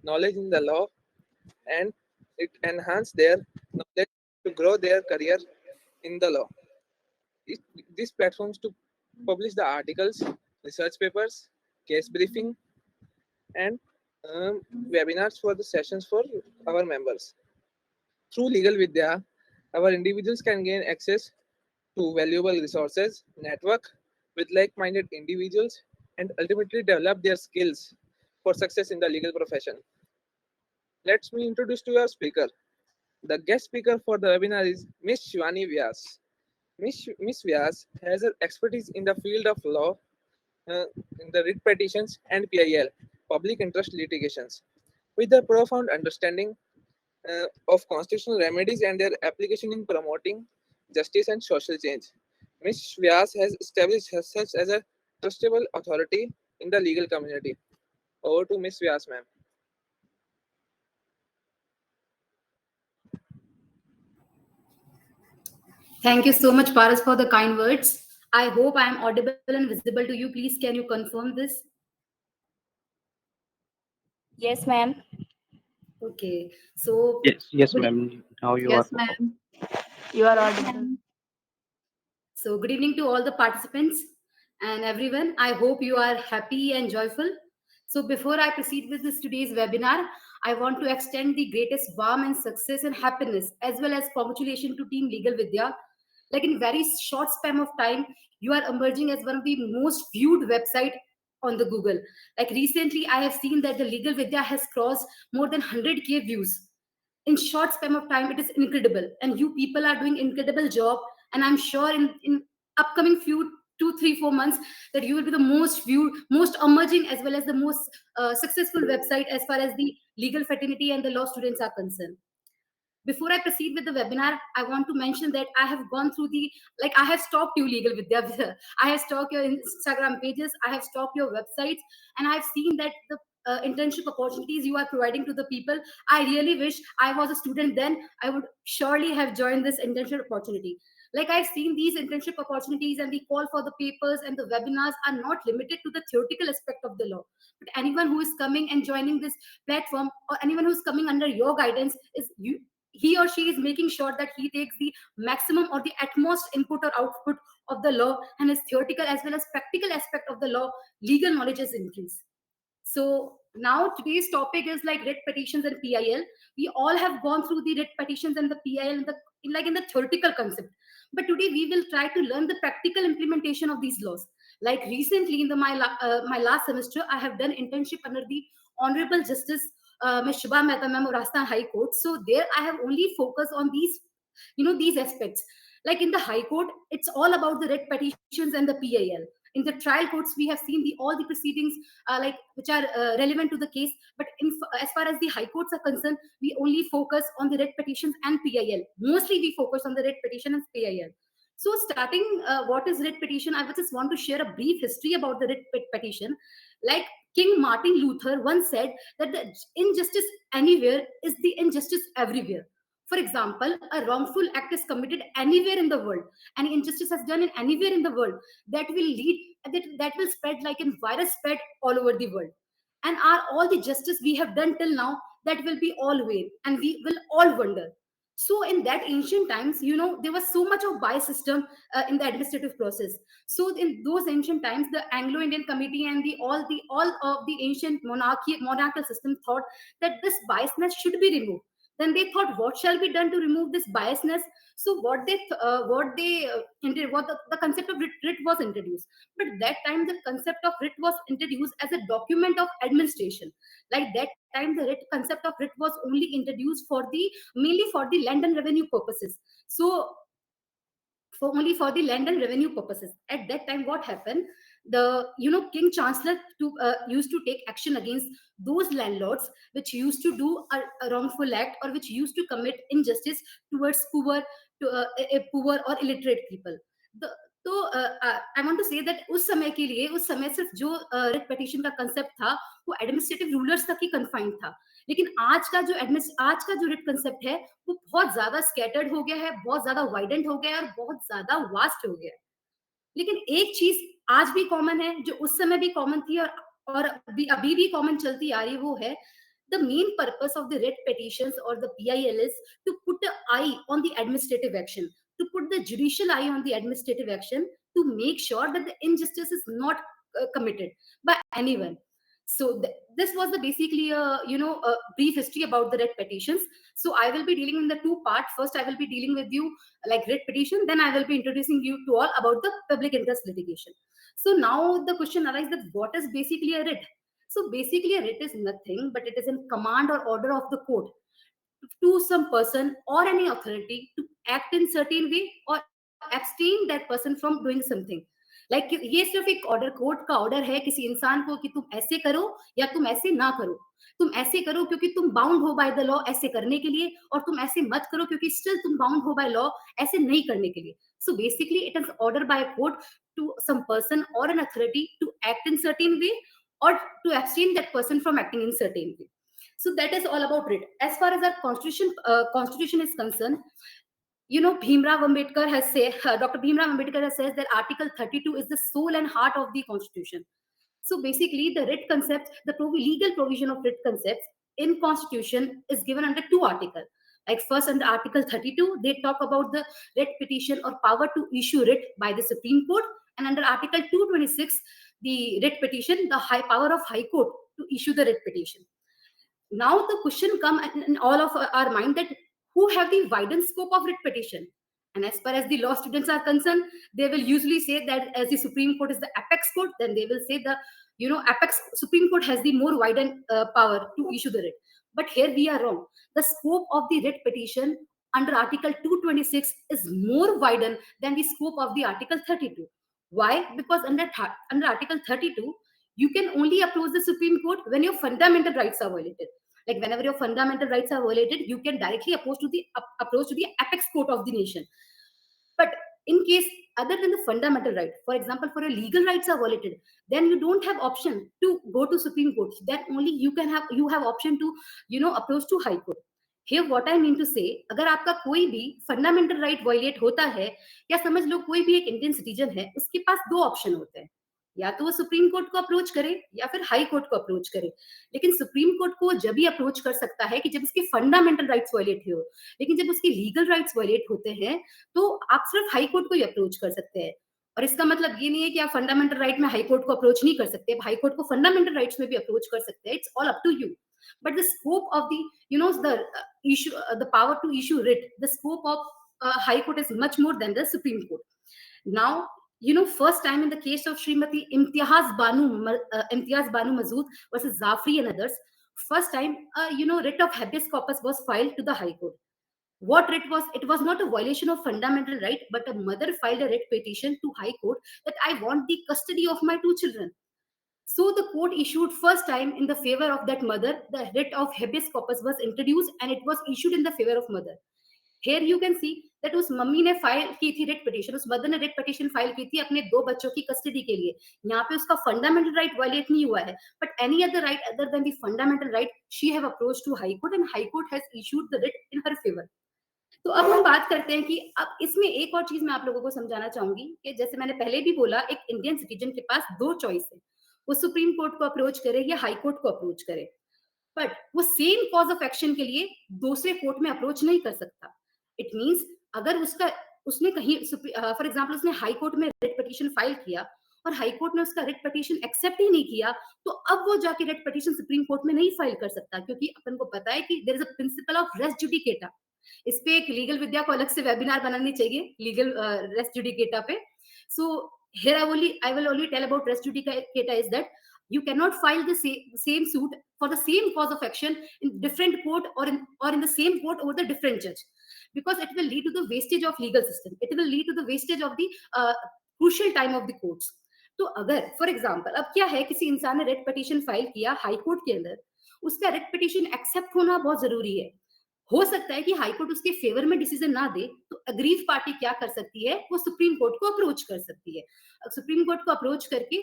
knowledge in the law, and it enhance their knowledge to grow their career in the law. It, these platforms to publish the articles, research papers, case briefing, and um, webinars for the sessions for our members. Through Legal Vidya, our individuals can gain access to valuable resources, network with like-minded individuals, and ultimately develop their skills for success in the legal profession. Let me introduce to our speaker. The guest speaker for the webinar is Ms. Shivani Vyas. Ms. Vyas has her expertise in the field of law, uh, in the writ petitions and PIL, public interest litigations. With a profound understanding of constitutional remedies and their application in promoting justice and social change, Ms. Vyas has established herself as a trustable authority in the legal community. Over to Ms. Vyas, ma'am. Thank you so much, Paras, for the kind words. I hope I am audible and visible to you. Please, can you confirm this? Yes, ma'am. Okay. So, Yes, yes, good, ma'am. Now you are Yes, perfect. ma'am. You are Yes, audible. ma'am. good evening to all the participants and everyone. I hope you are happy and joyful. So, before I proceed with this today's webinar, I want to extend the greatest warm and success and happiness as well as congratulations to Team Legal Vidya. Like in very short span of time, you are emerging as one of the most viewed website on the Google. Like recently, I have seen that the Legal Vidya has crossed more than 100K views in short span of time. It is incredible, and you people are doing incredible job. And I'm sure in upcoming few 2 3 4 months that you will be the most viewed, most emerging, as well as the most successful website as far as the legal fraternity and the law students are concerned. Before I proceed with the webinar, I want to mention that I have gone through the, like, I have stalked you, Legal Vidya. I have stalked your Instagram pages, I have stalked your websites, and I've seen that the internship opportunities you are providing to the people. I really wish I was a student then. I would surely have joined this internship opportunity. Like, I've seen these internship opportunities and the call for the papers and the webinars are not limited to the theoretical aspect of the law. But anyone who is coming and joining this platform, or anyone who's coming under your guidance, is you, he or she is making sure that he takes the maximum or the utmost input or output of the law, and his theoretical as well as practical aspect of the law legal knowledge is increased. So now today's topic is like writ petitions and PIL. We all have gone through the writ petitions and the PIL in the, in the theoretical concept. But today we will try to learn the practical implementation of these laws. Like recently in my last semester, I have done internship under the Honorable Justice Ms. Shubha Mehta Ma'am of Rajasthan High Court. So there I have only focused on these, these aspects. Like in the High Court, it's all about the writ petitions and the PIL. In the trial courts, we have seen the all the proceedings like which are relevant to the case. But as far as the high courts are concerned, we only focus on the writ petitions and PIL. Mostly we focus on the writ petition and PIL. So starting, what is writ petition? I would just want to share a brief history about the petition. Like King Martin Luther once said that the injustice anywhere is the injustice everywhere. For example, a wrongful act is committed anywhere in the world, any injustice has done in anywhere in the world, that will lead, that will spread like a virus spread all over the world. And are all the justice we have done till now, that will be all vain, and we will all wonder. So in that ancient times, there was so much of bias system in the administrative process. So in those ancient times, the Anglo-Indian Committee and all of the ancient monarchical system thought that this biasness should be removed. Then they thought, what shall be done to remove this biasness? So the concept of writ was introduced. But that time the concept of writ was introduced as a document of administration. Like that time the concept of writ was only introduced for the, mainly for the land and revenue purposes. So for only for the land and revenue purposes. At that time, what happened? The, King Chancellor used to take action against those landlords which used to do a wrongful act, or which used to commit injustice towards a poor or illiterate people. The, I want to say that उस समय सिर्फ जो writ petition का concept था, वो administrative rulers तक ही confined था. लेकिन आज का जो रिट कंसेप्ट है, वो बहुत ज्यादा स्कैटर्ड हो गया है, बहुत ज्यादा वाइडेंट हो गया है, और बहुत ज्यादा वास्ट हो गया है. लेकिन एक चीज आज भी कॉमन है, जो उस समय भी कॉमन थी, और अभी भी कॉमन चलती आ रही है, वो है The main purpose of the writ petitions or the PIL is to put an eye on the administrative action, to put the judicial eye on the administrative action, to make sure that the injustice is not committed by anyone. So this was the basically a brief history about the writ petitions. So I will be dealing in the two part. First, I will be dealing with you like writ petition. Then I will be introducing you to all about the public interest litigation. So now the question arises that what is basically a writ? So basically, a writ is nothing but it is a command or order of the court to some person or any authority to act in certain way or abstain that person from doing something. Like ये सिर्फ एक order, court का order है किसी इंसान को कि तुम ऐसे करो या तुम ऐसे ना करो. तुम ऐसे करो क्योंकि तुम बाउंड हो बाय द लॉ ऐसे करने के लिए, और तुम ऐसे मत करो क्योंकि स्टिल तुम बाउंड हो बाय लॉ ऐसे नहीं करने के लिए. So basically it is order by court to some person और an authority to act in certain way or to abstain that person from acting in certain way. So that is all about writ. As far as our constitution is concerned, Bhimrao Ambedkar has said, Dr. Bhimrao Ambedkar has said that Article 32 is the soul and heart of the Constitution. So basically, the writ concept, the legal provision of writ concepts in Constitution is given under two articles. Like first, under Article 32, they talk about the writ petition or power to issue writ by the Supreme Court, and under Article 226, the writ petition, the high power of High Court to issue the writ petition. Now the question come in all of our mind that who have the widened scope of writ petition? And as far as the law students are concerned, they will usually say that as the Supreme Court is the apex court, then they will say the apex Supreme Court has the more widened power to issue the writ. But here we are wrong. The scope of the writ petition under Article 226 is more widened than the scope of the Article 32. Why? Because under Article 32, you can only approach the Supreme Court when your fundamental rights are violated. Like whenever your fundamental rights are violated, you can directly approach to the apex court of the nation. But in case other than the fundamental right, for example, for your legal rights are violated, then you don't have option to go to Supreme Court. Then only you have option to approach to High Court. Here what I mean to say, अगर आपका कोई भी fundamental right violate होता है, या समझ लो कोई भी एक इंडियन सिटीजन है, उसके पास दो ऑप्शन होते हैं, या तो वो सुप्रीम कोर्ट को अप्रोच करे या फिर हाई कोर्ट को अप्रोच करे. लेकिन सुप्रीम कोर्ट को जब भी अप्रोच कर सकता है कि जब उसके फंडामेंटल राइट्स वायलेट हो, लेकिन जब उसके लीगल राइट्स वायलेट होते हैं तो आप सिर्फ हाई कोर्ट को ही अप्रोच कर सकते हैं. और इसका मतलब ये नहीं है कि आप फंडामेंटल राइट में हाई कोर्ट को अप्रोच नहीं कर सकते, हाई कोर्ट को फंडामेंटल राइट्स में भी अप्रोच कर सकते हैं. It's all up to you. But the scope of the power to issue writ, the scope of High Court is much more than the Supreme Court. Now, first time in the case of Srimati Imtiaz Banu Masood versus Zafri and others, first time, writ of habeas corpus was filed to the High Court. What writ was? It was not a violation of fundamental right, but a mother filed a writ petition to High Court that I want the custody of my two children. So the court issued first time in the favor of that mother, the writ of habeas corpus was introduced and it was issued in the favor of mother. Here you can see that उस mummy ने file की थी writ petition, उस mother ने writ petition file की थी अपने दो बच्चों की कस्टडी के लिए. यहाँ पे उसका फंडामेंटल राइट वायलेट नहीं हुआ है, but any other right other than the fundamental right she have approached to high court and high court has issued the writ in her favour. तो अब हम बात करते हैं कि अब इसमें एक और चीज मैं आप लोगों को समझाना चाहूंगी कि जैसे मैंने पहले भी बोला, एक इंडियन सिटीजन के पास दो चॉइस है, वो सुप्रीम कोर्ट को अप्रोच करे या हाई कोर्ट को अप्रोच करे, बट वो सेम कॉज ऑफ एक्शन के लिए दूसरे कोर्ट में अप्रोच नहीं कर सकता. इट मींस अगर उसने कहीं फॉर एग्जांपल उसने हाई कोर्ट में रिट पिटीशन फाइल किया और हाई कोर्ट ने उसका रिट पिटीशन एक्सेप्ट ही नहीं किया, तो अब वो जाके रिट पिटीशन सुप्रीम कोर्ट में नहीं फाइल कर सकता, क्योंकि अपन को पता है कि there is a principle of res judicata. इस पे एक लीगल विद्या को अलग से वेबिनार बनानी चाहिए लीगल रेस जुडिकेटा पे. सो here I will only tell about res judicata is that you cannot file the same suit for the same cause of action in different court or in the same court over the different judge, because it will lead to the wastage of legal system. It will lead to the wastage of the crucial time of the courts. तो अगर for example अब क्या है, किसी इंसान ने writ petition file किया high court के अंदर, उसका रिट पिटीशन एक्सेप्ट होना बहुत जरूरी है. हो सकता है कि हाई कोर्ट उसके फेवर में डिसीजन ना दे, तो अग्रीव पार्टी क्या कर सकती है, वो सुप्रीम कोर्ट को अप्रोच कर सकती है। सुप्रीम कोर्ट को अप्रोच करके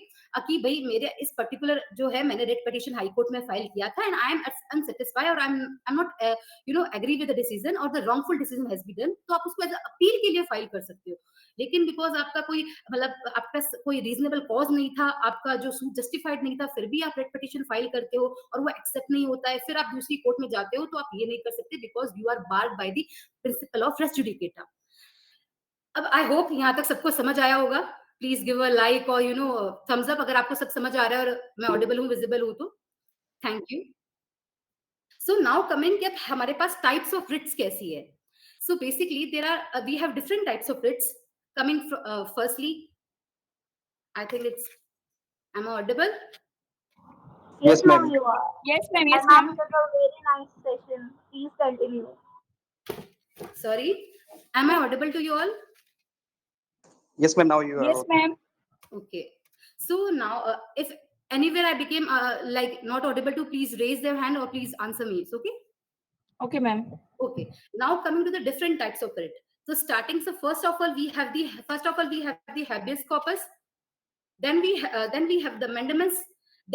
कि भाई मेरे इस पर्टिकुलर जो है मैंने रेट पिटिशन हाई कोर्ट में फाइल किया था एंड आई एम अनसेटिस्फाइड और I am not agree with the decision और the wrongful decision has been done, तो आप उसको एज अपील के लिए फाइल कर सकते हो। लेकिन बिकॉज आपका कोई मतलब आपका कोई रीजनेबल कॉज नहीं था, आपका जो सूट जस्टिफाइड नहीं था, फिर भी आप रेट पिटिशन फाइल करते हो और वो एक्सेप्ट नहीं होता है, फिर आप दूसरी कोर्ट में जाते हो, तो आप ये नहीं कर सकते because you are barred by the principle of res judicata. अब आई होप यहाँ तक सबको समझ आया होगा। प्लीज गिव अ लाइक और थम्स अप अगर आपको सब समझ आ रहा है और मैं ऑडिबल हूँ, विजिबल हूँ तो। Thank you. So now coming कि हमारे पास टाइप्स ऑफ रिट्स कैसी है। So basically there are we have different types of writs coming firstly, I think it's, am I audible? Yes, Yes, ma'am, ma'am. you are. Yes, ma'am. And Yes, ma'am, ma'am. it was a very nice session. Please continue. Sorry, am I audible to you all? Yes, ma'am. Now you are Yes, audible. ma'am. Okay, so now if anywhere I became like not audible to, please raise their hand or please answer me. It's okay. Okay, ma'am. Okay, now coming to the different types of writ. So starting, so first of all we have the habeas corpus, then we have the mandamus,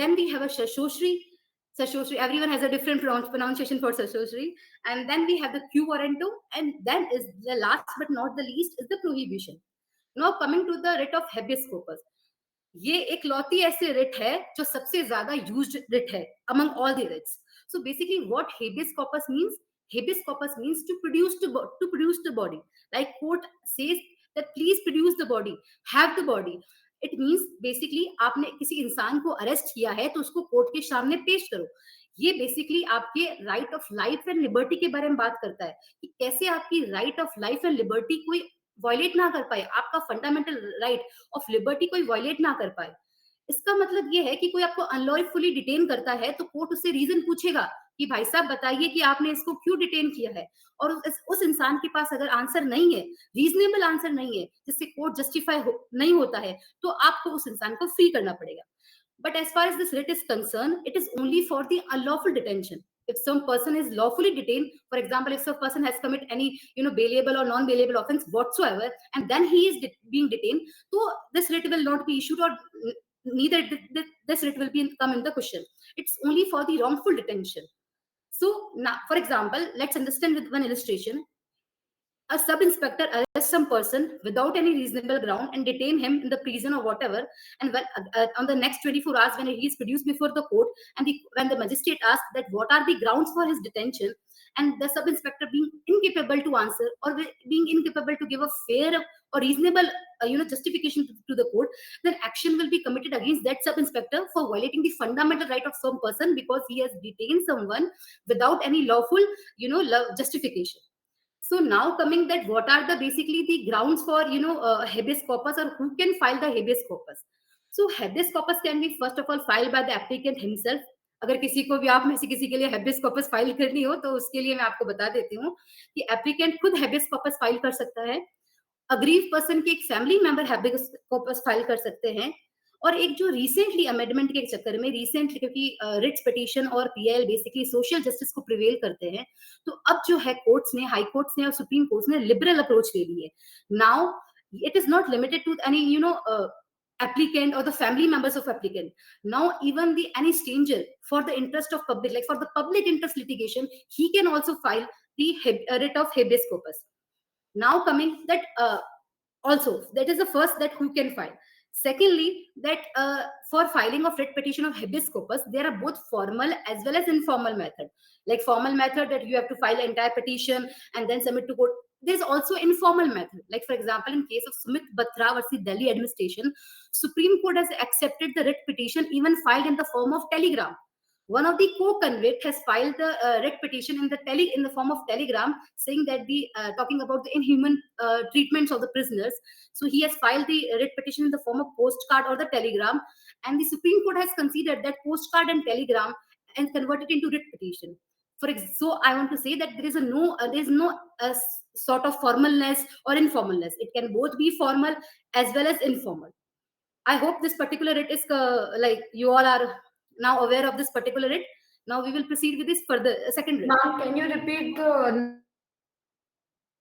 then we have a Sashosri, everyone has a different pronunciation for Sashosri, and then we have the quo warranto, and then is the last but not the least is the prohibition. Now coming to the writ of habeas corpus, ये एक लौती ऐसे writ है जो सबसे ज्यादा used writ है among all the writs. So basically what habeas corpus means, habeas corpus means to produce the body, like court says that please produce the body, have the body. It means basically आपने किसी इंसान को arrest किया है तो उसको court के सामने पेश करो। ये बेसिकली आपके right of life and liberty के बारे में बात करता है कि कैसे आपकी right of life and liberty कोई वायलेट ना कर पाए, आपका फंडामेंटल राइट ऑफ लिबर्टी कोई वायलेट ना कर पाए। इसका मतलब ये है कि कोई आपको अनलॉफुली डिटेन करता है तो कोर्ट उससे रीजन पूछेगा कि भाई साहब बताइए कि आपने इसको क्यों डिटेन किया है, और उस इंसान के पास अगर आंसर नहीं है, रीजनेबल आंसर नहीं है जिससे कोर्ट जस्टिफाई नहीं होता है, तो आपको उस इंसान को फ्री करना पड़ेगा। But as far as this writ is concerned, it is only for the unlawful detention. If some person is lawfully detained, for example, if some person has committed any bailable or non-bailable offense whatsoever, and then he is being detained, so this writ will not be issued, or neither this writ will be come in the question. It's only for the wrongful detention. So now, for example, let's understand with one illustration. A sub-inspector arrests some person without any reasonable ground and detain him in the prison or whatever, and when on the next 24 hours when he is produced before the court, and when the magistrate asks that what are the grounds for his detention, and the sub-inspector being incapable to answer or being incapable to give a fair or reasonable justification to the court, then action will be committed against that sub-inspector for violating the fundamental right of some person because he has detained someone without any lawful justification. So now coming that what are the basically the grounds for habeas corpus, or who can file the habeas corpus. So habeas corpus can be first of all filed by the applicant himself. अगर किसी को भी आप में से किसी के लिए habeas corpus फाइल करनी हो तो उसके लिए मैं आपको बता देती हूँ कि एप्लीकेंट खुद habeas corpus फाइल कर सकता है, अग्रीव पर्सन के एक family member habeas corpus file कर सकते हैं, और एक जो रिसेंटली अमेंडमेंट के चक्कर में रिसेंटली क्योंकि रिट्स पिटीशन और पीएल बेसिकली सोशल जस्टिस को प्रिवेल करते हैं, तो अब जो है कोर्ट्स ने, हाई कोर्ट्स ने और सुप्रीम कोर्ट्स ने लिबरल अप्रोच ले ली है। Now it is not limited to any applicant or the family members of applicant. Now even the any stranger, for the interest of public, like for the public interest litigation, he can also file the writ of habeas corpus. Now coming that also that is the first that who can file. Secondly, that for filing of writ petition of habeas corpus, there are both formal as well as informal method. Like formal method that you have to file an entire petition and then submit to court. There's also informal method. Like for example, in case of Sumit Batra versus Delhi administration, Supreme Court has accepted the writ petition even filed in the form of telegram. One of the co-convict has filed the writ petition in the form of telegram, saying that the talking about the inhuman treatments of the prisoners. So he has filed the writ petition in the form of postcard or the telegram, and the Supreme Court has considered that postcard and telegram and converted into writ petition. So I want to say that there is no sort of formalness or informalness. It can both be formal as well as informal. I hope this particular writ is like you all are now aware of this particular writ. Now we will proceed with this further second writ. Ma'am, can you repeat the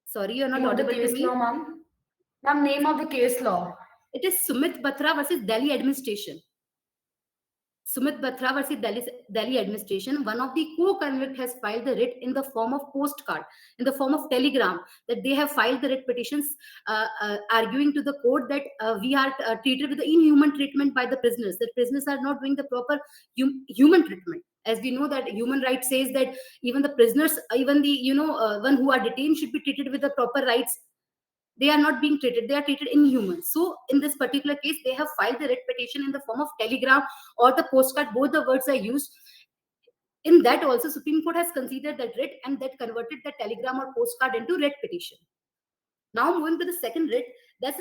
Sorry, you're not name of the audible to case me. law, ma'am? Ma'am, name of the case law. It is Sumit Batra versus Delhi administration. Sumit Batra versus Delhi administration. One of the co-convict has filed the writ in the form of postcard, in the form of telegram, that they have filed the writ petitions arguing to the court that we are treated with the inhuman treatment by the prisoners. That prisoners are not doing the proper human treatment. As we know that human rights says that even the prisoners, even the one who are detained should be treated with the proper rights. They are not being treated, they are treated inhuman. So in this particular case, they have filed the writ petition in the form of telegram or the postcard. Both the words are used. In that also, Supreme Court has considered that writ and that converted the telegram or postcard into writ petition. Now moving to the second writ, that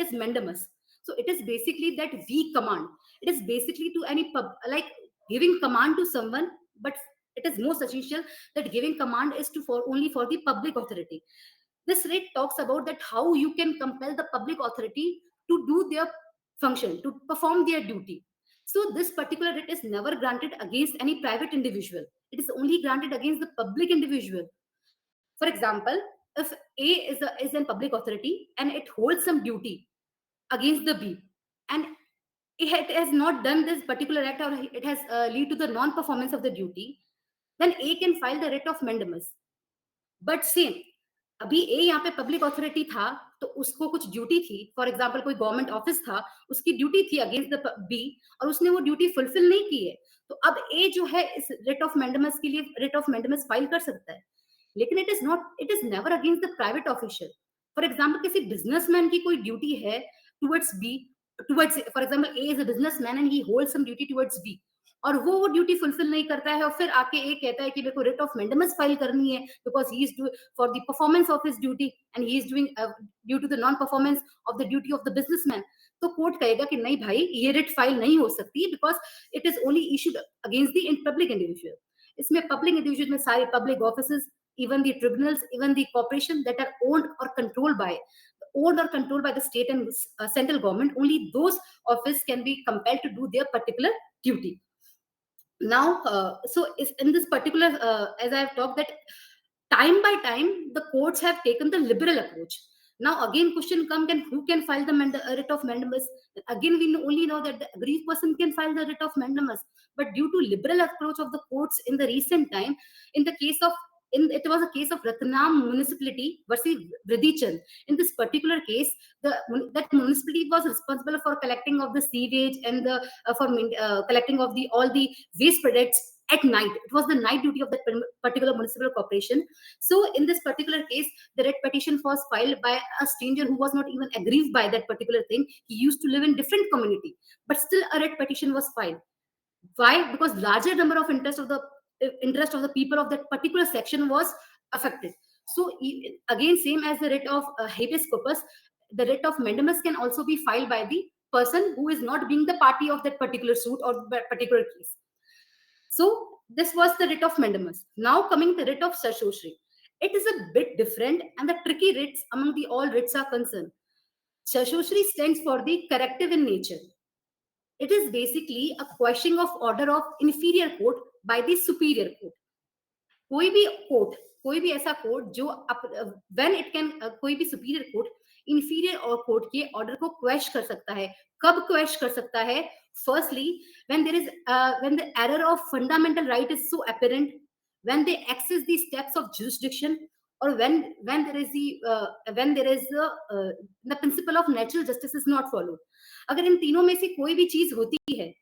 is mandamus. So it is basically that we command. It is basically to any like giving command to someone, but it is most essential that giving command is to only for the public authority. This writ talks about that how you can compel the public authority to do their function, to perform their duty. So this particular writ is never granted against any private individual. It is only granted against the public individual. For example, if A is a public authority and it holds some duty against the B, and it has not done this particular act, or it has lead to the non-performance of the duty, then A can file the writ of mandamus. But same, अभी ए यहाँ पे public authority था तो उसको कुछ duty थी. For example कोई government office था, उसकी ड्यूटी थी अगेंस्ट द बी और उसने वो ड्यूटी फुलफिल नहीं की है, तो अब ए जो है इस रिट ऑफ मैंडेमस के लिए रिट ऑफ मैंडेमस फाइल कर सकता है. लेकिन it is never against the private official. For example किसी बिजनेसमैन की कोई ड्यूटी है towards B, towards for example A is a businessman and he holds some duty towards B, और वो ड्यूटी फुलफिल नहीं करता है और फिर आके एक कहता है कि मेरे को रिट ऑफ मैंडेमस फाइल करनी है because he is for the performance of his duty and he is doing due to the non performance of the duty of the businessman. तो कोर्ट कहेगा कि नहीं भाई, ये रिट फाइल नहीं हो सकती because it is only issued against the public individual. इसमें पब्लिक इंडिविजुअल में सारे public officers, even the tribunals, even the corporation that are owned or controlled by the state and central government, only those office can be compelled to do their particular duty. Now so in this particular as I have talked, that time by time the courts have taken the liberal approach. Now again question come, who can file the writ of mandamus? Again we only know that the aggrieved person can file the writ of mandamus, but due to liberal approach of the courts in the recent time, in the case of it was a case of Ratnam municipality versus Vridhichand. In this particular case, that municipality was responsible for collecting of the sewage and the for collecting of all the waste products at night. It was the night duty of that particular municipal corporation. So in this particular case, the writ petition was filed by a stranger who was not even aggrieved by that particular thing. He used to live in different community, but still a writ petition was filed. Why? Because larger number of interest of the people of that particular section was affected. So again, same as the writ of habeas corpus, the writ of mandamus can also be filed by the person who is not being the party of that particular suit or that particular case. So this was the writ of mandamus. Now coming to the writ of certiorari, it is a bit different and the tricky writs among the all writs are concerned. Certiorari stands for the corrective in nature. It is basically a questioning of order of inferior court by the superior court. कोई भी ऐसा court जो when it can कोई भी superior court inferior और court के order को question कर सकता है. कब क्वेश्चन कर सकता है? Firstly, when the error of fundamental right is so apparent, when they access the steps of jurisdiction, or when there is the principle of natural justice is not followed. अगर इन तीनों में से कोई भी चीज होती है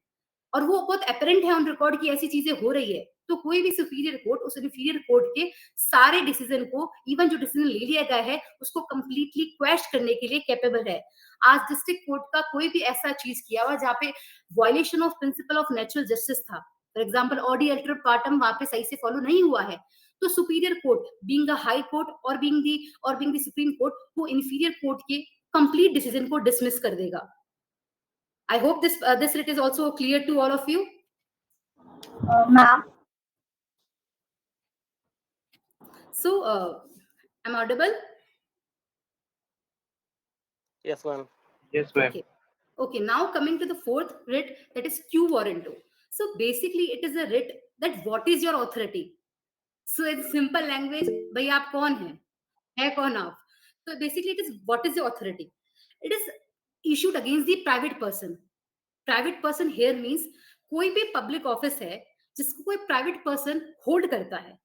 और वो बहुत अपरेंट है ऑन रिकॉर्ड की ऐसी चीजें हो रही है, तो कोई भी सुपीरियर कोर्ट उस इन्फीरियर कोर्ट के सारे डिसीजन को, इवन जो डिसीजन ले लिया गया है, उसको कंप्लीटली क्वेश्चन करने के लिए कैपेबल है. आज डिस्ट्रिक्ट कोर्ट का कोई भी ऐसा चीज किया हुआ जहाँ पे violation of principle of natural justice था, for example audi alteram partem वहां पे सही से फॉलो नहीं हुआ है, तो superior court being the high court और बीइंग द सुप्रीम कोर्ट, वो इन्फीरियर कोर्ट के कंप्लीट डिसीजन को डिसमिस कर देगा. I hope this writ is also clear to all of you. Ma'am. So, am I audible? Yes, ma'am. Yes, ma'am. Okay. Now coming to the fourth writ, that is quo warranto. So basically, it is a writ that what is your authority. So in simple language, भाई आप कौन है कौन आप. So basically it is what is your authority. It is issued against the private person. Private person here means कोई भी public office है जिसको कोई प्राइवेट पर्सन होल्ड करता है.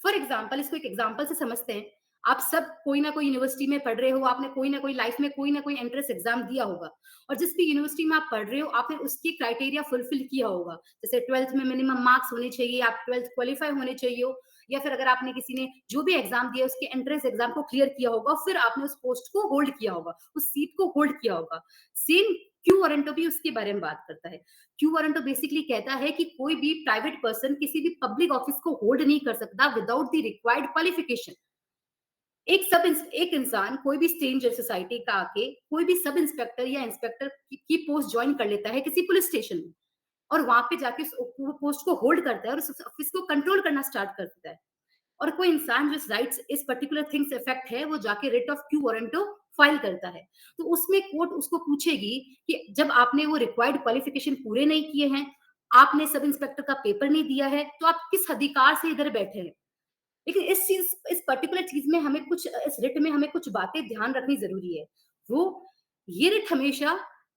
फॉर एग्जाम्पल, इसको एक एग्जाम्पल से समझते हैं. आप सब कोई ना कोई यूनिवर्सिटी में पढ़ रहे हो, आपने कोई ना कोई लाइफ में कोई ना कोई एंट्रेंस एग्जाम दिया होगा, और जिस भी यूनिवर्सिटी में आप पढ़ रहे हो आपने उसकी क्राइटेरिया फुलफिल किया होगा. जैसे 12th में मिनिमम मार्क्स होने चाहिए, आप 12th क्वालिफाई होने चाहिए हो, या फिर अगर आपने किसी ने जो भी एग्जाम दिया उसके एंट्रेंस एग्जाम को क्लियर किया होगा, फिर आपने उस पोस्ट को होल्ड किया होगा, उस सीट को होल्ड किया होगा. सेम क्यू वारंटो भी उसके बारे में बात करता है. क्यू वारंटो बेसिकली कहता है कि कोई भी प्राइवेट पर्सन किसी भी पब्लिक ऑफिस को होल्ड नहीं कर सकता विदाउट द रिक्वायर्ड क्वालिफिकेशन. एक इंसान कोई भी स्ट्रेंजर सोसाइटी का आके कोई भी सब इंस्पेक्टर या इंस्पेक्टर की पोस्ट ज्वाइन कर लेता है किसी पुलिस स्टेशन में, और वहां पे जाके उस पोस्ट को होल्ड करता है और उस ऑफिस को कंट्रोल करना स्टार्ट कर देता है. और कोई इंसान जो राइट्स इस पर्टिकुलर थिंग्स इफेक्ट है वो जाके writ of quo warranto file करता है. तो उसमें कोर्ट उसको पूछेगी कि जब आपने वो रिक्वायर्ड क्वालिफिकेशन पूरे नहीं किए हैं, आपने सब इंस्पेक्टर का पेपर नहीं दिया है, तो आप किस अधिकार से इधर बैठे हैं. लेकिन इस पर्टिकुलर चीज में हमें कुछ, इस रिट में हमें कुछ बातें ध्यान रखनी जरूरी है. वो ये रिट हमेशा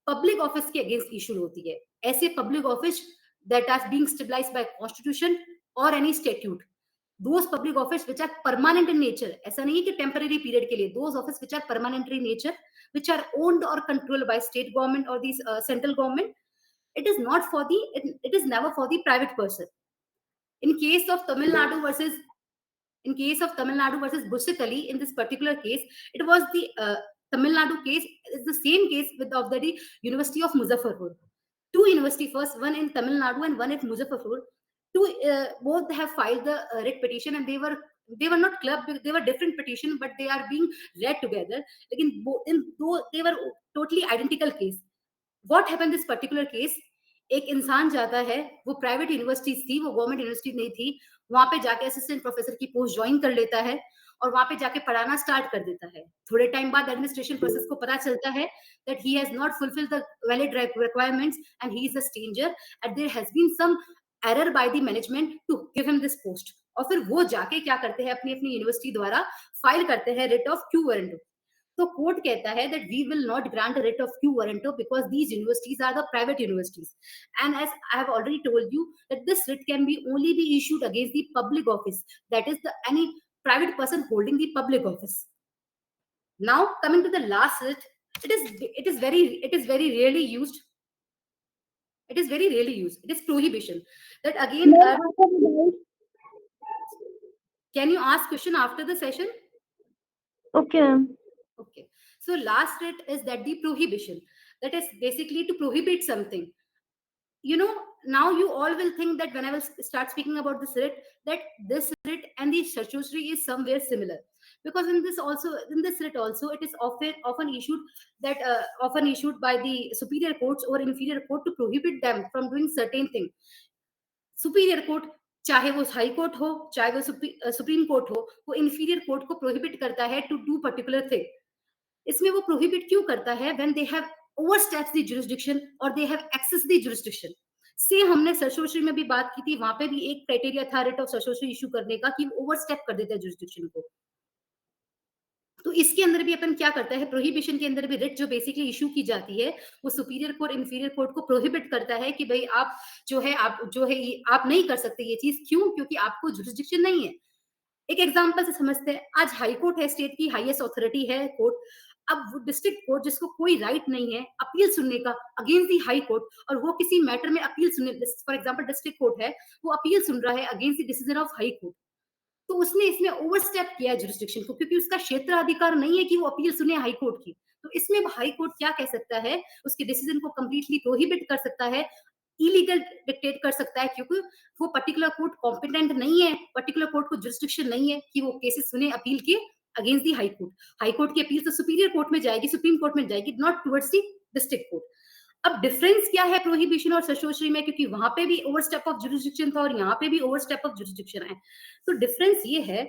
पब्लिक ऑफिस के अगेंस्ट इशू होती है. ऐसे public office that are being stabilized by constitution और any statute. Those public office which are permanent in nature, ऐसा नहीं है कि temporary period के लिए. Those office which are permanent in nature, which are owned or controlled by state government or the central government, it is not for the, it is never for the private person. In case of Tamil Nadu versus Bursit Ali, in this particular case, it was the Tamil Nadu case. It's the same case with of the University of Muzaffarpur. Two university, first one in Tamil Nadu and one at Muzaffarpur. Both have filed the writ petition, and they were not clubbed, they were different petition, but they are being read together. Again, though they were totally identical case. What happened this particular case? एक इंसान जाता है, वो private university थी, वो government university नहीं थी, वहां पे जाके असिस्टेंट प्रोफेसर की पोस्ट ज्वाइन कर लेता है और वहां पे जाके पढ़ाना स्टार्ट कर देता है. थोड़े टाइम बाद एडमिनिस्ट्रेशन प्रोसेस को पता चलता है that he has not fulfilled the valid requirements and he is a stranger, and there has been some error by the management to give him this post. और फिर वो जाके क्या करते हैं, अपनी अपनी यूनिवर्सिटी द्वारा फाइल करते हैं रिट ऑफ क्यू वारंटो. तो कोर्ट कहता है that we will not grant a writ of quo warranto because these universities are the private universities, and as I have already told you that this writ can be only be issued against the public office, that is the any private person holding the public office. Now coming to the last writ, it is very rarely used. It is very rarely used. It is prohibition. That again, can you ask question after the session? Okay, ma'am. Okay. So last writ is that the prohibition. That is basically to prohibit something. You know, now you all will think that when I will start speaking about this writ, that this writ and the statutory is somewhere similar. Because in this writ also, it is often issued by the superior courts or inferior court to prohibit them from doing certain thing. Superior court, चाहे वो high court हो, चाहे वो supreme court हो, वो inferior court को prohibit करता है टू डू पर्टिकुलर थिंग. इसमें वो प्रोहिबिट क्यों करता है? When they have oversteps the jurisdiction और they have access the jurisdiction. से हमने सर्शोश्री में भी बात की थी, वहां पे भी एक क्राइटेरिया था रिट ऑफ सर्शोश्री इशू करने का कि ओवरस्टेप कर देता है जुरिसडिक्शन को. तो इसके अंदर भी अपन क्या करता है, प्रोहिबिशन के अंदर भी रिट जो बेसिकली इशू की जाती है वो सुपीरियर कोर्ट इंफीरियर कोर्ट को प्रोहिबिट करता है कि भाई आप आप नहीं कर सकते ये चीज. क्यों? क्योंकि आपको जुरिसडिक्शन नहीं है. एक एग्जांपल से समझते हैं. आज हाई कोर्ट है, स्टेट की हाईएस्ट अथॉरिटी है कोर्ट. अब वो डिस्ट्रिक्ट कोर्ट जिसको कोई राइट नहीं है अपील सुनने का अगेंस्ट दी हाई कोर्ट, और वो किसी मैटर में अपील सुनने, फॉर एग्जांपल डिस्ट्रिक्ट कोर्ट है, वो अपील सुन रहा है against the decision of high court, तो उसने इसमें ओवरस्टेप किया है जुरिसडिक्शन को, क्योंकि उसका क्षेत्र अधिकार नहीं है कि वो अपील सुने हाई कोर्ट की. तो इसमें हाई कोर्ट क्या कह सकता है, उसके डिसीजन को कंप्लीटली प्रोहिबिट कर सकता है, इलीगल डिक्टेट कर सकता है, क्योंकि वो पर्टिकुलर कोर्ट कॉम्पिटेंट नहीं है, पर्टिकुलर कोर्ट को जुरिसडिक्शन नहीं है कि वो केसेस सुने अपील के against the high court. High court की अपील तो सुपीरियर कोर्ट में जाएगी, सुप्रीम कोर्ट में जाएगी, not towards the district court. अब डिफरेंस क्या है प्रोहिबिशन और सर्शोश्री में, क्योंकि वहां पे भी ओवरस्टेप ऑफ जुरिसडिक्शन था और यहाँ पे भी ओवरस्टेप ऑफ जुरिसडिक्शन है. तो डिफरेंस ये है,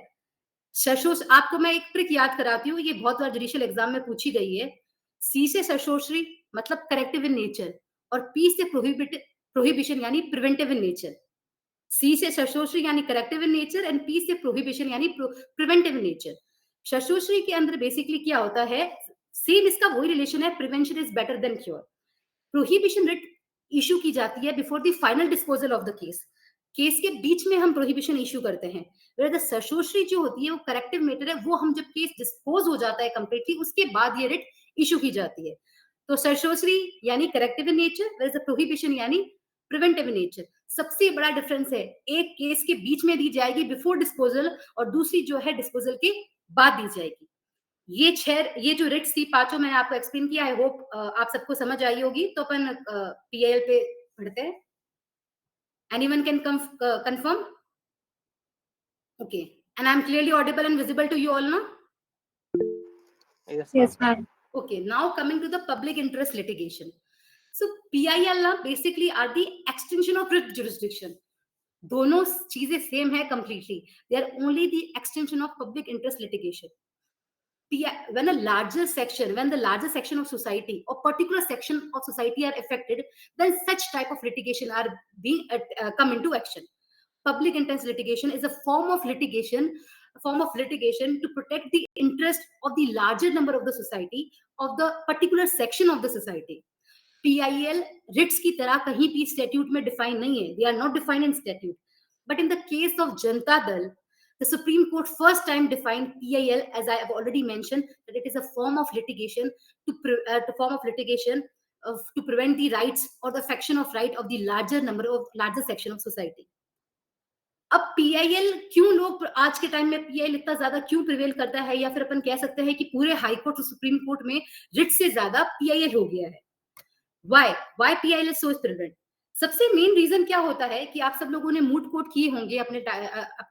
सर्शोश, आपको मैं एक ट्रिक याद कराती हूँ, ये बहुत बार जुडिशियल एग्जाम में पूछी गई है. सी से सर्शोश्री मतलब करेक्टिव इन नेचर, और पी से प्रोहिबिशन यानी प्रिवेंटिव इन नेचर. सी से सशोषरी यानी corrective in nature and P से प्रोहिबिशन यानी प्रिवेंटिव इन नेचर। सशोषरी के अंदर बेसिकली क्या होता है, सेम इसका वही रिलेशन है, prevention is better than cure. Prohibition writ issue की जाती है before the final disposal of the case, case के बीच में हम प्रोहिबिशन इशू करते हैं। द सशोषरी जो होती है वो करेक्टिव मैटर है, वो हम जब केस डिस्पोज हो जाता है कंप्लीटली उसके बाद ये रिट इशू की जाती है। तो सशोषरी यानी करेक्टिव इन नेचर, प्रोहिबिशन यानी प्रिवेंटिव इन नेचर। सबसे बड़ा डिफरेंस है, एक केस के बीच में दी जाएगी बिफोर डिस्पोजल और दूसरी जो है डिस्पोजल के बाद दी जाएगी। ये जो रिट्स थी पांचों मैंने आपको एक्सप्लेन किया, आई होप आप सबको समझ आई होगी। तो अपन पीआईएल पे पढ़ते हैं। Anyone can confirm? Okay, and I am clearly audible and visible to you all ना? Yes, ma'am. Okay, now coming to the public interest litigation. So PIL ना basically are the extension of writ jurisdiction. दोनों चीजें same है completely. They are only the extension of public interest litigation. When the larger section of society or particular section of society are affected, then such type of litigation are being come into action. Public interest litigation is a form of litigation to protect the interest of the larger number of the society, of the particular section of the society. PIL writs की तरह कहीं भी statute में define नहीं है. They are not defined in statute. But in the case of Janata Dal, the Supreme Court first time defined PIL, as I have already mentioned, that it is a form of litigation to prevent the rights or the affection of right of the larger section of society. अब PIL क्यों लोग आज के time में PIL इतना ज्यादा क्यों prevail करता है, या फिर अपन कह सकते हैं कि पूरे हाई कोर्ट और सुप्रीम कोर्ट में रिट से ज्यादा PIL हो गया है? Why PIL is so prevalent? सबसे मेन रीजन क्या होता है कि आप सब लोगों ने मूट कोर्ट किए होंगे अपने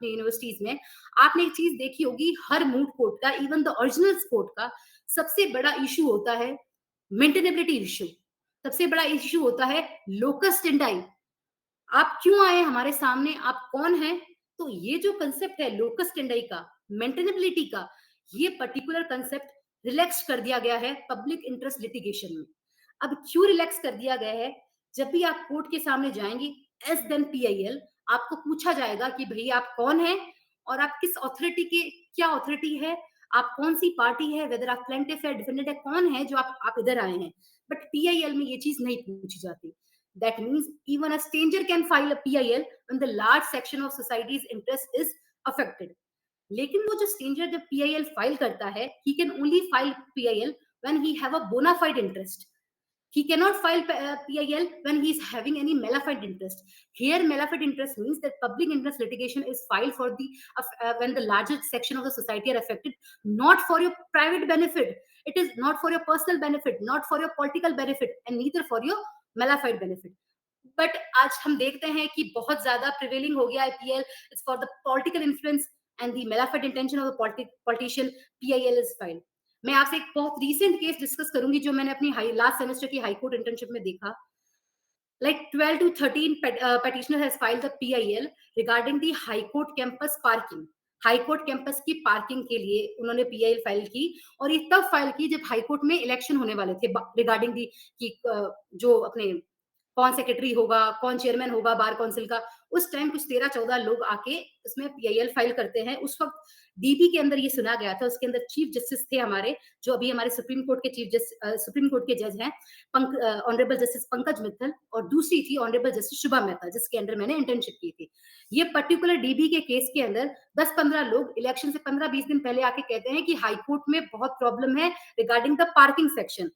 यूनिवर्सिटीज में। आपने एक चीज देखी होगी, हर मूट कोर्ट का, इवन द ओरिजिनल कोर्ट का सबसे बड़ा इशू होता है मेंटेनेबिलिटी इशू। सबसे बड़ा इशू होता है लोकस स्टेंडाई। आप क्यों आए हमारे सामने, आप कौन हैं? तो ये जो कंसेप्ट है लोकस स्टेंडाई का, मेंटेनेबिलिटी का, ये पर्टिकुलर कंसेप्ट रिलैक्स कर दिया गया है पब्लिक इंटरेस्ट लिटिगेशन में। अब क्यों रिलैक्स कर दिया गया है? जब भी आप कोर्ट के सामने जाएंगे एस देन PIL, आपको पूछा जाएगा कि भैया आप कौन हैं और आप किस अथॉरिटी के, क्या अथॉरिटी है, आप कौन सी पार्टी है, वेदर आप प्लेंटिफ है, डिफेंडेंट है, कौन है जो आप इधर आए हैं। बट PIL में ये चीज नहीं पूछी जाती। That means even a stranger can file a PIL when the large section of society's interest is affected. लेकिन वो जो stranger जब PIL फाइल करता है, he can only file PIL when he have a bona fide interest. He cannot file PIL when he is having any mala fide interest. Here, mala fide interest means that public interest litigation is filed for the when the largest section of the society are affected, not for your private benefit. It is not for your personal benefit, not for your political benefit, and neither for your mala fide benefit. But आज हम देखते हैं कि बहुत ज्यादा prevailing हो गया है PIL it's for the political influence and the mala fide intention of the politician, PIL is filed. मैं आपसे एक बहुत रीसेंट केस डिस्कस करूंगी जो मैंने अपनी लास्ट सेमेस्टर की हाई कोर्ट इंटर्नशिप में देखा। Like 12 to 13 petitioner has filed the PIL regarding the high court campus parking. High court campus की पार्किंग के लिए उन्होंने PIL फाइल की, और ये तब फाइल की जब हाई कोर्ट में इलेक्शन होने वाले थे रिगार्डिंग दी कि जो अपने कौन सेक्रेटरी होगा, कौन चेयरमैन होगा बार काउंसिल का। उस टाइम कुछ 13-14 लोग आके उसमें PIL फाइल करते हैं। उस वक्त DB के अंदर ये सुना गया था, उसके अंदर चीफ जस्टिस थे हमारे, जो अभी हमारे सुप्रीम कोर्ट के जज हैं, ऑनरेबल जस्टिस पंकज मित्तल, और दूसरी थी ऑनरेबल जस्टिस शुभा मेहता, जिसके अंडर मैंने इंटर्नशिप की थी। ये पर्टिकुलर DB के केस के अंदर 10-15 लोग इलेक्शन से 15-20 दिन पहले आके कहते हैं कि हाई कोर्ट में बहुत प्रॉब्लम है रिगार्डिंग द पार्किंग सेक्शन।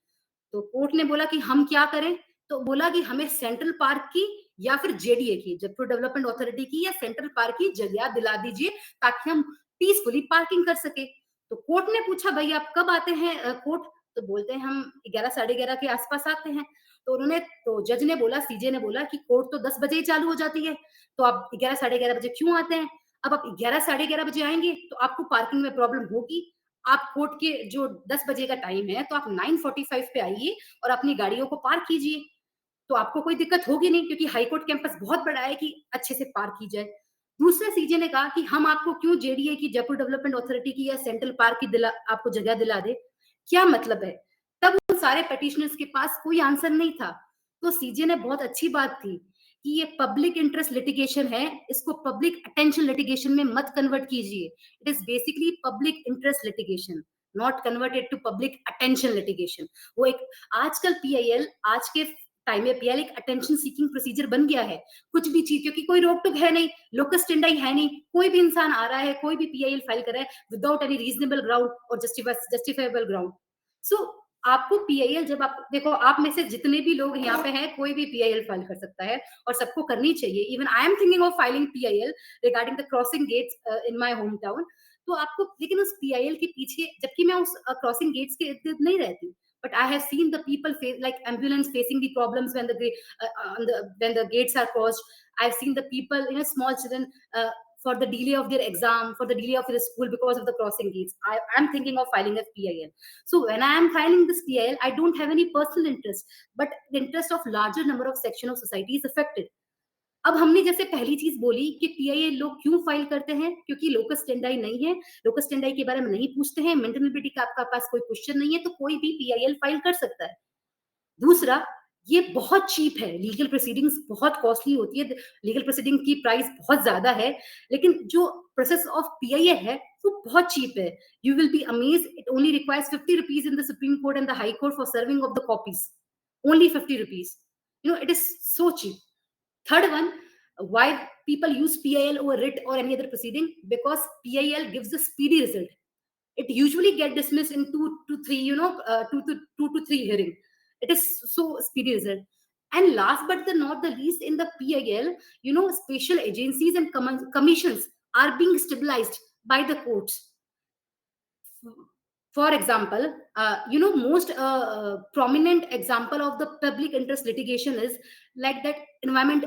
तो कोर्ट ने बोला कि हम क्या करें, तो बोला कि हमें सेंट्रल पार्क की या फिर JDA की, जयपुर डेवलपमेंट अथॉरिटी की या सेंट्रल पार्क की जगह दिला दीजिए ताकि हम पीसफुली पार्किंग कर सके। तो कोर्ट ने पूछा भाई आप कब आते हैं कोर्ट, तो बोलते हैं हम 11-11:30 के आसपास आते हैं। तो जज ने बोला, CJ ने बोला कि कोर्ट तो 10 बजे ही चालू हो जाती है, तो आप 11-11:30 बजे क्यों आते हैं? अब आप 11-11:30 बजे आएंगे तो आपको पार्किंग में प्रॉब्लम होगी। आप कोर्ट के जो 10 बजे का टाइम है तो आप 9:45 पे आइए और अपनी गाड़ियों को पार्क कीजिए, तो आपको कोई दिक्कत होगी नहीं, क्योंकि हाई कोर्ट कैंपस बहुत बड़ा है कि अच्छे से पार्क की जाए। दूसरे CJ ने कहा कि हम आपको क्यों JDA की, जयपुर डेवलपमेंट अथॉरिटी की या सेंट्रल पार्क की आपको जगह दिला दे, क्या मतलब है? तब उन सारे पेटिशनर्स के पास कोई आंसर नहीं था। तो CJ ने बहुत अच्छी बात की कि ये पब्लिक इंटरेस्ट लिटिगेशन है, इसको पब्लिक अटेंशन लिटिगेशन में मत कन्वर्ट कीजिए. It is basically public interest litigation, not converted to public attention litigation. वो एक आजकल पीआईएल, आज के टाइम में पीआईएल एक अटेंशन सीकिंग प्रोसीजर बन गया है. कुछ भी चीज, क्योंकि कोई रोक टोक है नहीं, लोकस स्टेंडाई है नहीं, कोई भी इंसान आ रहा है, कोई भी पीआईएल फाइल कर रहा है विदाउट एनी रीजनेबल ग्राउंड और जस्टिफाइबल ग्राउंड. सो आपको पीआईएल, जब आप देखो, आप में से जितने भी लोग यहाँ पे हैं, कोई भी पीआईएल फाइल कर सकता है और सबको करनी चाहिए. Even I am thinking of filing PIL regarding the crossing gates in my home town. तो आपको, लेकिन उस पीआईएल के पीछे, जबकि मैं उस क्रॉसिंग गेट्स के इर्द गिर्द नहीं रहती, but I have seen the people face, like ambulance facing the problems when when the gates are crossed. I've seen the people, small children, for the delay of their exam, for the delay of their school because of the crossing gates. I am thinking of filing a PIL. So when I am filing this PIL, I don't have any personal interest, but the interest of larger number of section of society is affected. अब हमने जैसे पहली चीज बोली कि PIL लोग क्यों file करते हैं, क्योंकि लोकस स्टेंडाई नहीं है, लोकस स्टेंडाई के बारे में नहीं पूछते हैं, मेंटेनेबिलिटी का आपका पास कोई क्वेश्चन नहीं है, तो कोई भी पीआईएल फाइल कर सकता है. दूसरा, ये बहुत चीप है, लीगल प्रोसीडिंग्स बहुत कॉस्टली होती है, लीगल प्रोसीडिंग की प्राइस बहुत ज्यादा है, लेकिन जो प्रोसेस ऑफ पीआईएल है वो बहुत चीप है. You will be amazed, it only requires 50 rupees in the supreme court and the high court for serving of the copies. Only 50 rupees. It is so cheap. Third one, why people use PIL over writ or any other proceeding? Because PIL gives a speedy result. It usually get dismissed in 2 to 3, 2 to 3 hearing. It is so speedy result. And last but not the least, in the PIL, special agencies and commissions are being stabilized by the courts. For example, most prominent example of the public interest litigation is like that environment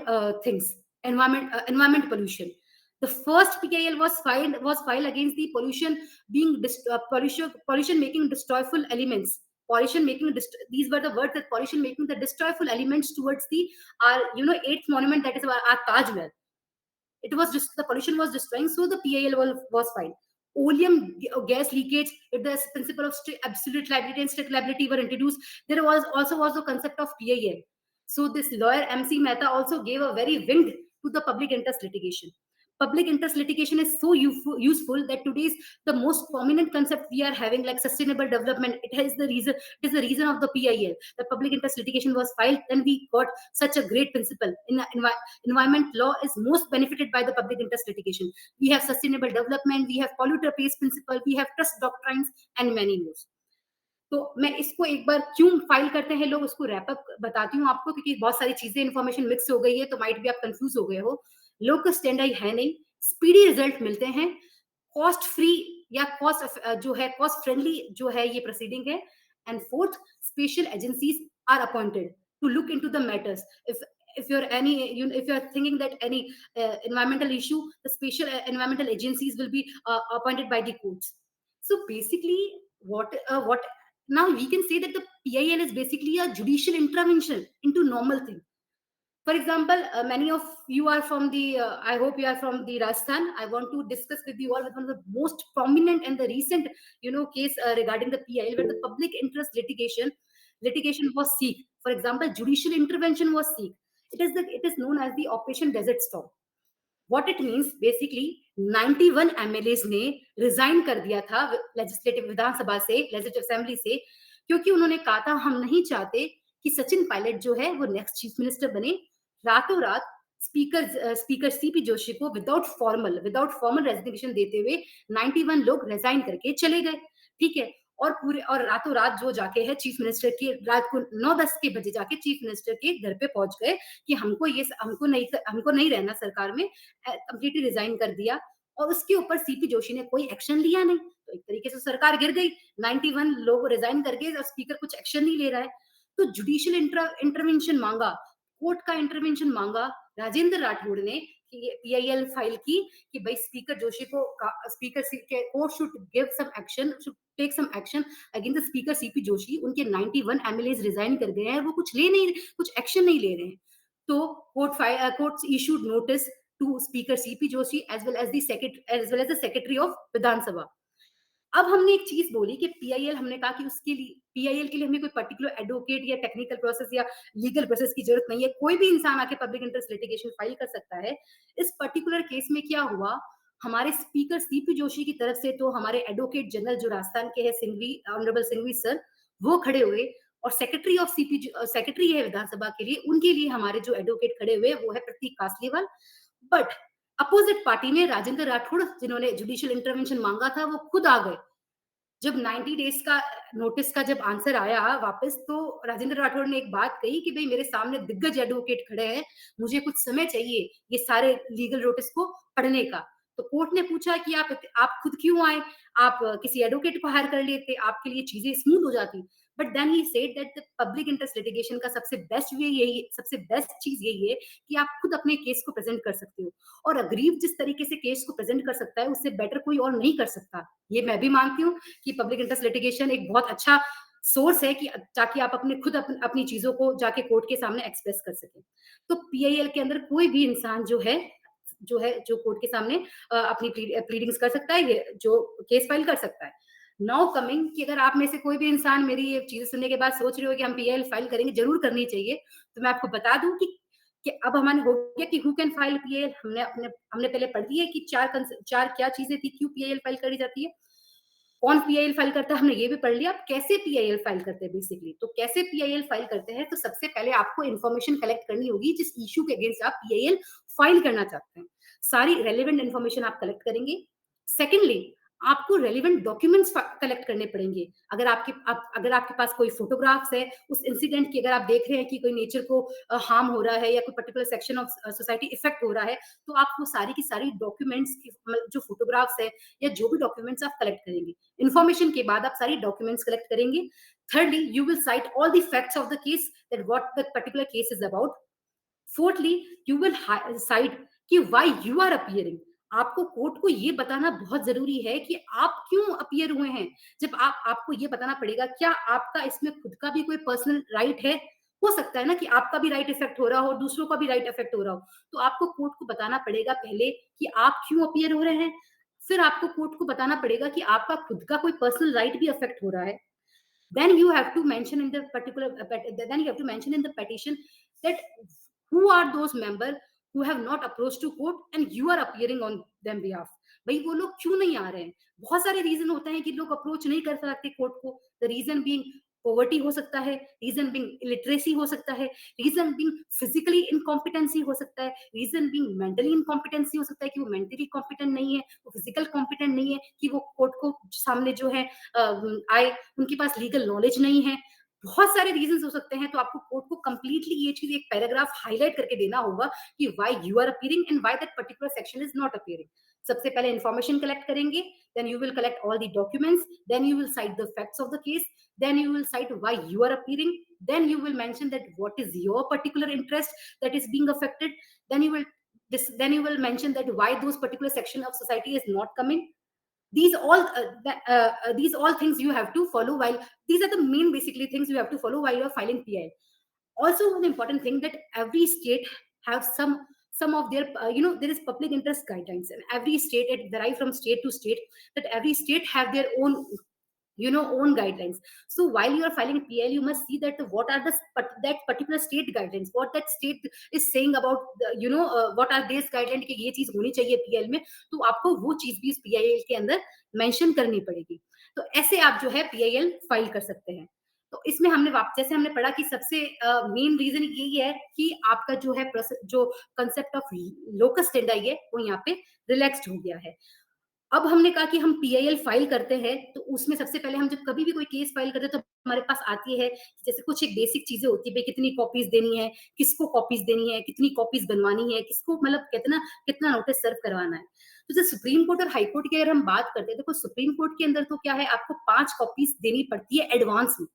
pollution. The first PIL was filed against the pollution making destroyful elements. These were the words, that pollution making the destroyful elements towards the our 8th monument, that is our Taj Mahal. The pollution was destroying, so the PIL was filed. Oleum gas leakage, if the principle of absolute liability and strict liability were introduced, there was the concept of PIL. So this lawyer MC Mehta also gave a very wind to the public interest litigation. Public interest litigation is so useful that today's the most prominent concept we are having, like sustainable development, it is the reason of the PIL. The public interest litigation was filed, and we got such a great principle. In environment law is most benefited by the public interest litigation. We have sustainable development, we have polluter pays principle, we have trust doctrines, and many more. तो मैं इसको एक बार क्यों file करते हैं लोग, उसको wrap up बताती हूँ आपको, क्योंकि बहुत सारी चीजें इन्फॉर्मेशन मिक्स हो गई है, तो माइट भी आप कंफ्यूज हो गए हो. लोकस स्टेंडाई है नहीं, स्पीडी रिजल्ट मिलते हैं, कॉस्ट फ्री या कॉस्ट जो है कॉस्ट फ्रेंडली जो है ये प्रोसीडिंग है. And fourth, special agencies are appointed to look into the matters. if you're thinking that any environmental issue, the special environmental agencies will be appointed by the courts. So basically, what now we can say that the PIL is basically a judicial intervention into normal thing. For example, many of you are from the I hope you are from the Rajasthan. I want to discuss with you all with one of the most prominent and the recent case regarding the PIL, where the public interest litigation was seek. For example, judicial intervention was seek. It is known as the Operation Desert Storm. What it means, basically 91 MLAs ने resign कर दिया था legislative विधानसभा से, legislative assembly से, क्योंकि उन्होंने कहा था हम नहीं चाहते कि सचिन पायलट जो है वो नेक्स्ट चीफ मिनिस्टर बने. रातों रात स्पीकर सीपी जोशी को विदाउट फॉर्मल रेजिग्नेशन देते हुए 91 लोग रिजाइन करके चले गए. ठीक है, और रातों रात जो जाके है चीफ मिनिस्टर के, रात को 9-10 के बजे जाके चीफ मिनिस्टर के घर पे पहुंच गए कि हमको नहीं रहना सरकार में, कंप्लीटली रिजाइन कर दिया. और उसके ऊपर सीपी जोशी ने कोई एक्शन लिया नहीं, तो एक तरीके से सरकार गिर गई. 91 लोग रिजाइन करके और स्पीकर कुछ एक्शन नहीं ले रहा है. तो जुडिशियल इंटरवेंशन मांगा, कोर्ट का इंटरवेंशन मांगा. राजेंद्र राठौड़ ने PIL फाइल की कि भाई स्पीकर जोशी को, speaker court should give some action, should take some action against the speaker CP Joshi. उनके 91 MLAs रिजाइन कर गए हैं, वो कुछ एक्शन नहीं ले रहे हैं. तो court issued notice to Speaker CP Joshi as well as the secretary of Vidhan Sabha. अब हमने एक चीज बोली कि पीआईएल, हमने कहा कि उसके लिए पीआईएल के लिए हमें कोई पर्टिकुलर एडवोकेट या टेक्निकल प्रोसेस या लीगल प्रोसेस की जरूरत नहीं है, कोई भी इंसान आके पब्लिक इंटरेस्ट लिटिगेशन फाइल कर सकता है। इस पर्टिकुलर केस में क्या हुआ, हमारे स्पीकर सीपी जोशी की तरफ से तो हमारे एडवोकेट जनरल जो राजस्थान के हैं, सिंघवी, ऑनरेबल सिंघवी सर, वो खड़े हुए, और सेक्रेटरी ऑफ सीपी, सेक्रेटरी है विधानसभा के लिए, उनके लिए हमारे जो एडवोकेट खड़े हुए वो है प्रतीक कासलीवाल। बट अपोजिट पार्टी में राजेंद्र राठौड़, जिन्होंने जुडिशियल इंटरवेंशन मांगा था, वो खुद आ गए। जब 90 डेज का नोटिस का जब आंसर आया वापस, तो राजेंद्र राठौड़ ने एक बात कही कि भाई मेरे सामने दिग्गज एडवोकेट खड़े हैं, मुझे कुछ समय चाहिए ये सारे लीगल नोटिस को पढ़ने का। तो कोर्ट ने पूछा कि आप खुद क्यों आए, आप किसी एडवोकेट को हायर कर लेते, आपके लिए चीजें स्मूथ हो जाती। But then he said that the public interest litigation का सबसे बेस्ट वे यही, सबसे बेस्ट चीज यही है कि आप खुद अपने केस को प्रेजेंट कर सकते हो, और अग्रीव जिस तरीके से केस को प्रेजेंट कर सकता है उससे बेटर कोई और नहीं कर सकता। ये मैं भी मानती हूँ कि पब्लिक इंटरेस्ट लिटिगेशन एक बहुत अच्छा सोर्स है कि ताकि आप अपने खुद अपनी चीजों को जाके कोर्ट के सामने एक्सप्रेस कर सकें। तो पीआईएल के अंदर कोई भी इंसान जो कोर्ट के सामने अपनी प्लीडिंग्स कर सकता है, ये जो केस फाइल कर सकता है। नाउ कमिंग कि अगर आप में से कोई भी इंसान मेरी ये चीजें सुनने के बाद सोच रहे हो कि हम पीआईएल फाइल करेंगे, जरूर करनी चाहिए, तो मैं आपको बता दूं कि अब हमारे हो गया कि हु कैन फाइल पीआईएल। हमने पहले पढ़ दिया कि चार क्या चीजें थी, क्यों पीआईएल फाइल करी जाती है, कौन पीआईएल फाइल करता है, हमने ये भी पढ़ लिया। अब कैसे पीआईएल फाइल करते हैं बेसिकली, तो कैसे पीआईएल फाइल करते हैं, तो सबसे पहले आपको इन्फॉर्मेशन कलेक्ट करनी होगी जिस इश्यू के अगेंस्ट आप पीआईएल फाइल करना चाहते हैं। सारी रेलेवेंट इन्फॉर्मेशन आप कलेक्ट करेंगे। सेकेंडली, आपको रेलिवेंट डॉक्यूमेंट्स कलेक्ट करने पड़ेंगे। अगर आपके पास कोई फोटोग्राफ्स है उस इंसिडेंट की, अगर आप देख रहे हैं कि कोई नेचर को हार्म हो रहा है या कोई particular section of society effect हो रहा है, तो आप वो सारी की सारी डॉक्यूमेंट्स की जो फोटोग्राफ्स है या जो भी डॉक्यूमेंट्स आप कलेक्ट करेंगे, इन्फॉर्मेशन के बाद आप सारी डॉक्यूमेंट्स कलेक्ट करेंगे। thirdly, you will cite all the facts of the case, that what the particular case is about. fourthly, you will cite कि why you are appearing. आपको कोर्ट को ये बताना बहुत जरूरी है कि आप क्यों अपीयर हुए हैं। जब आपको ये बताना पड़ेगा, क्या आपका इसमें खुद का भी कोई पर्सनल राइट है, हो सकता है ना कि आपका भी राइट इफेक्ट हो रहा हो, दूसरों का भी राइट इफेक्ट हो रहा हो, तो आपको कोर्ट को बताना पड़ेगा पहले कि आप क्यों अपीयर हो रहे हैं। फिर आपको कोर्ट को बताना पड़ेगा कि आपका खुद का कोई पर्सनल राइट भी अफेक्ट हो रहा है। then you have to mention in the particular then you have to mention in the petition that who are those members who have not approached to court and you are appearing on them behalf. भाई वो लोग क्यों नहीं आ रहे हैं, बहुत सारे reason होते हैं कि लोग अप्रोच नहीं कर सकते कोर्ट को। द रीजन बीइंग पॉवर्टी हो सकता है, रीजन बीइंग इलिटरेसी हो सकता है, रीजन बीइंग फिजिकली इनकॉम्पिटेंसी हो सकता है, रीजन बीइंग मेंटली इनकॉम्पिटेंसी हो सकता है कि वो मेंटली कॉम्पिटेंट नहीं है, वो फिजिकल कॉम्पिटेंट नहीं है कि वो कोर्ट को सामने जो है आए, उनके पास लीगल नॉलेज नहीं है। बहुत सारे रीजंस हो सकते हैं। तो आपको कोर्ट को कंप्लीटली ये चीज एक पैराग्राफ हाईलाइट करके देना होगा कि why you are appearing and why that particular section is not appearing. सबसे पहले इंफॉर्मेशन कलेक्ट करेंगे, then you will collect all the documents, then you will cite the facts of the case, then you will cite why you are appearing, then you will mention that what is your particular interest that is being affected, then you will mention that why those particular section of society is not coming. These all things you have to follow while, these are the main basically things you have to follow while you are filing PI. Also one important thing, that every state have some of their there is public interest guidelines, and every state, it derive from state to state, that every state have their own own guidelines. So while you are filing PL, you must see that what are that particular state guidelines, what that state is saying about what are these guidelines कि ये चीज होनी चाहिए PL में, तो आपको वो चीज भी इस PIL के अंदर मेंशन करनी पड़ेगी। तो ऐसे आप जो है PIL फाइल कर सकते हैं। तो इसमें जैसे हमने पढ़ा कि सबसे मेन रीजन यही है कि आपका जो है जो कंसेप्ट ऑफ लोकस स्टेंडाई है वो यहाँ पे रिलैक्स्ड हो गया है। अब हमने कहा कि हम PIL फाइल करते हैं, तो उसमें सबसे पहले हम जब कभी भी कोई केस फाइल करते हैं तो हमारे पास आती है जैसे कुछ एक बेसिक चीजें होती है, भाई कितनी कॉपीज देनी है, किसको कॉपीज देनी है, कितनी कॉपीज बनवानी है, किसको मतलब कितना नोटिस सर्व करवाना है। तो जैसे सुप्रीम कोर्ट और हाई कोर्ट की अगर हम बात करते हैं, देखो सुप्रीम कोर्ट के अंदर तो क्या है, आपको 5 कॉपीज देनी पड़ती है एडवांस में,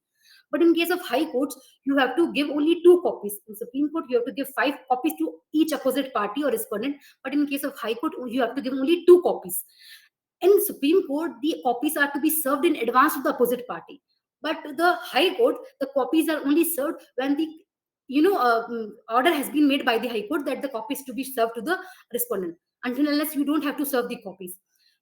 but in case of high courts you have to give only 2 copies. In supreme court you have to give 5 copies to each opposite party or respondent, but in case of high court you have to give only 2 copies. In supreme court the copies are to be served in advance to the opposite party, but the high court the copies are only served when the order has been made by the high court that the copies to be served to the respondent. Until unless you don't have to serve the copies.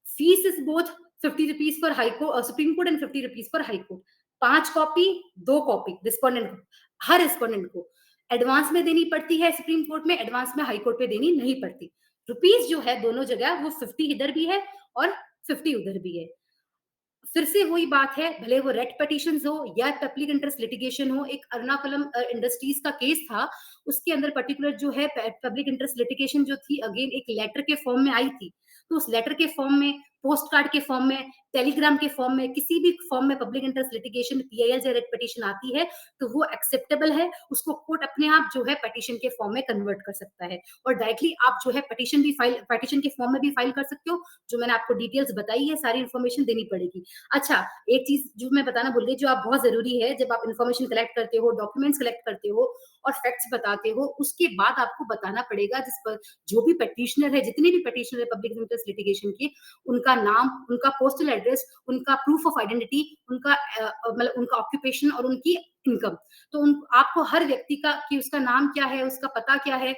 Fees is both 50 rupees for high court, Supreme Court, and 50 rupees for high court. 5 copy 2 copy respondent को, हर respondent को advance में देनी पड़ती है supreme court में, advance में high court पे देनी नहीं पड़ती। रुपीस जो है दोनों जगह वो 50 इधर भी है और 50 उधर भी है। फिर से वही बात है, भले वो रेट पिटीशन हो या पब्लिक इंटरेस्ट लिटिगेशन हो। एक अर्नाकुलम इंडस्ट्रीज का केस था, उसके अंदर पर्टिकुलर जो है पब्लिक इंटरेस्ट लिटिगेशन जो थी, अगेन एक लेटर के फॉर्म में आई थी। तो उस लेटर के फॉर्म में, पोस्ट कार्ड के फॉर्म में, टेलीग्राम के फॉर्म में, किसी भी फॉर्म में पब्लिक इंटरेस्ट लिटिगेशन पीआईएल या रेट पिटीशन आती है तो वो एक्सेप्टेबल है, उसको कोर्ट अपने आप जो है पिटीशन के फॉर्म में कन्वर्ट कर सकता है और डायरेक्टली आप जो है पिटीशन के फॉर्म में भी फाइल कर सकते हो। जो मैंने आपको डिटेल्स बताई है, सारी इन्फॉर्मेशन देनी पड़ेगी। अच्छा, एक चीज जो मैं बताना भूल गई, जो आप बहुत जरूरी है, जब आप इन्फॉर्मेशन कलेक्ट करते हो, डॉक्यूमेंट्स कलेक्ट करते हो और फैक्ट्स बताते हो, उसके बाद आपको बताना पड़ेगा जिस पर जो भी पिटीशनर है, जितने भी पिटीशनर है पब्लिक इंटरेस्ट लिटिगेशन के, उनका नाम, उनका पोस्टल एड्रेस, उनका प्रूफ ऑफ आइडेंटिटी, उनका मतलब उनका ऑक्यूपेशन और उनकी इनकम। तो आपको हर व्यक्ति का कि उसका नाम क्या है, उसका पता क्या है,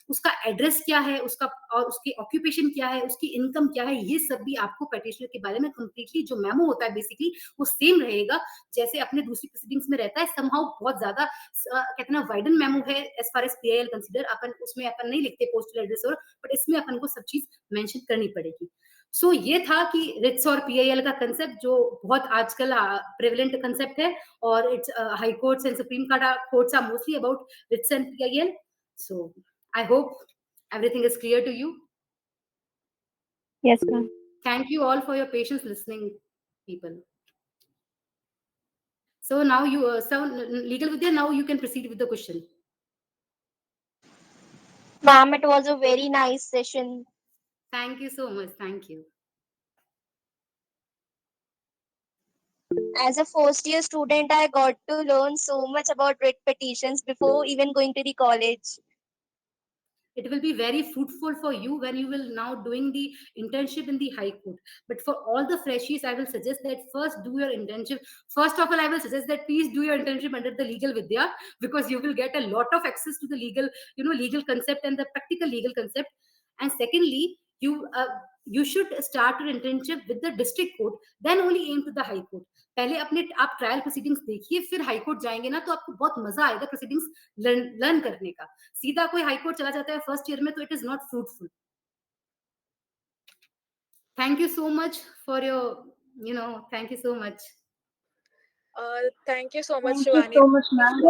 उसका एड्रेस क्या है, उसका और उसकी ऑक्यूपेशन क्या है, उसकी इनकम क्या है, ये सब भी आपको पिटीशनर के बारे में कंप्लीटली जो मेमो होता है बेसिकली वो सेम रहेगा जैसे अपने दूसरी प्रोसीडिंग्स में रहता है। समहाउ बहुत ज्यादा कहते हैं ना वाइडन मेमो है as far as PIL consider. अपन उसमें अपन नहीं लिखते पोस्टल एड्रेस और, बट इसमें अपन को सब चीज मेंशन करनी पड़ेगी। सो ये था कि रिट्स और पीआईएल का कंसेप्ट जो बहुत आजकल प्रेवलेंट कंसेप्ट है, और it's high courts and supreme courts are mostly about writs and PIL. So I hope everything is clear to you. Yes, ma'am. Thank you all for your patience listening, people. So now so Legal Vidya, now you can proceed with the question. Ma'am, it was a very nice session. Thank you so much. Thank you. As a first year student, I got to learn so much about writ petitions before even going to the college. It will be very fruitful for you when you will now doing the internship in the high court. But for all the freshies, I will suggest that first do your internship. First of all, I will suggest that please do your internship under the Legal Vidya, because you will get a lot of access to the legal, legal concept and the practical legal concept. And secondly, you should start your internship with the district court, then only aim to the high court. पहले अपने आप trial proceedings देखिए, फिर high court जाएंगे ना तो आपको बहुत मजा आएगा प्रोसीडिंग्स लर्न करने का। सीधा कोई हाई कोर्ट चला जाता है फर्स्ट ईयर में तो it is not fruitful. Thank you so much for your thank you so much. Thank you so much, Thank you Shivani, so much, ma'am.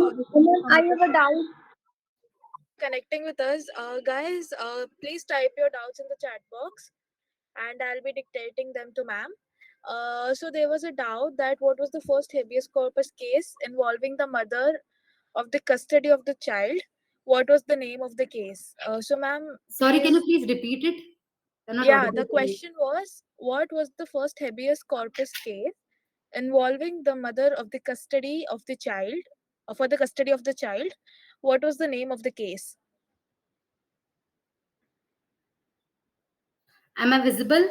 Ma'am, I have a doubt. connecting with us. Guys, please type your doubts in the chat box and I'll be dictating them to ma'am. So there was a doubt that what was the first habeas corpus case involving the mother of the custody of the child? What was the name of the case? So ma'am, Sorry, can you please- please repeat it? You're not yeah, audible the to me. question was what was the first habeas corpus case involving the mother of the custody of the child, for the custody of the child? What was the name of the case? Am I visible?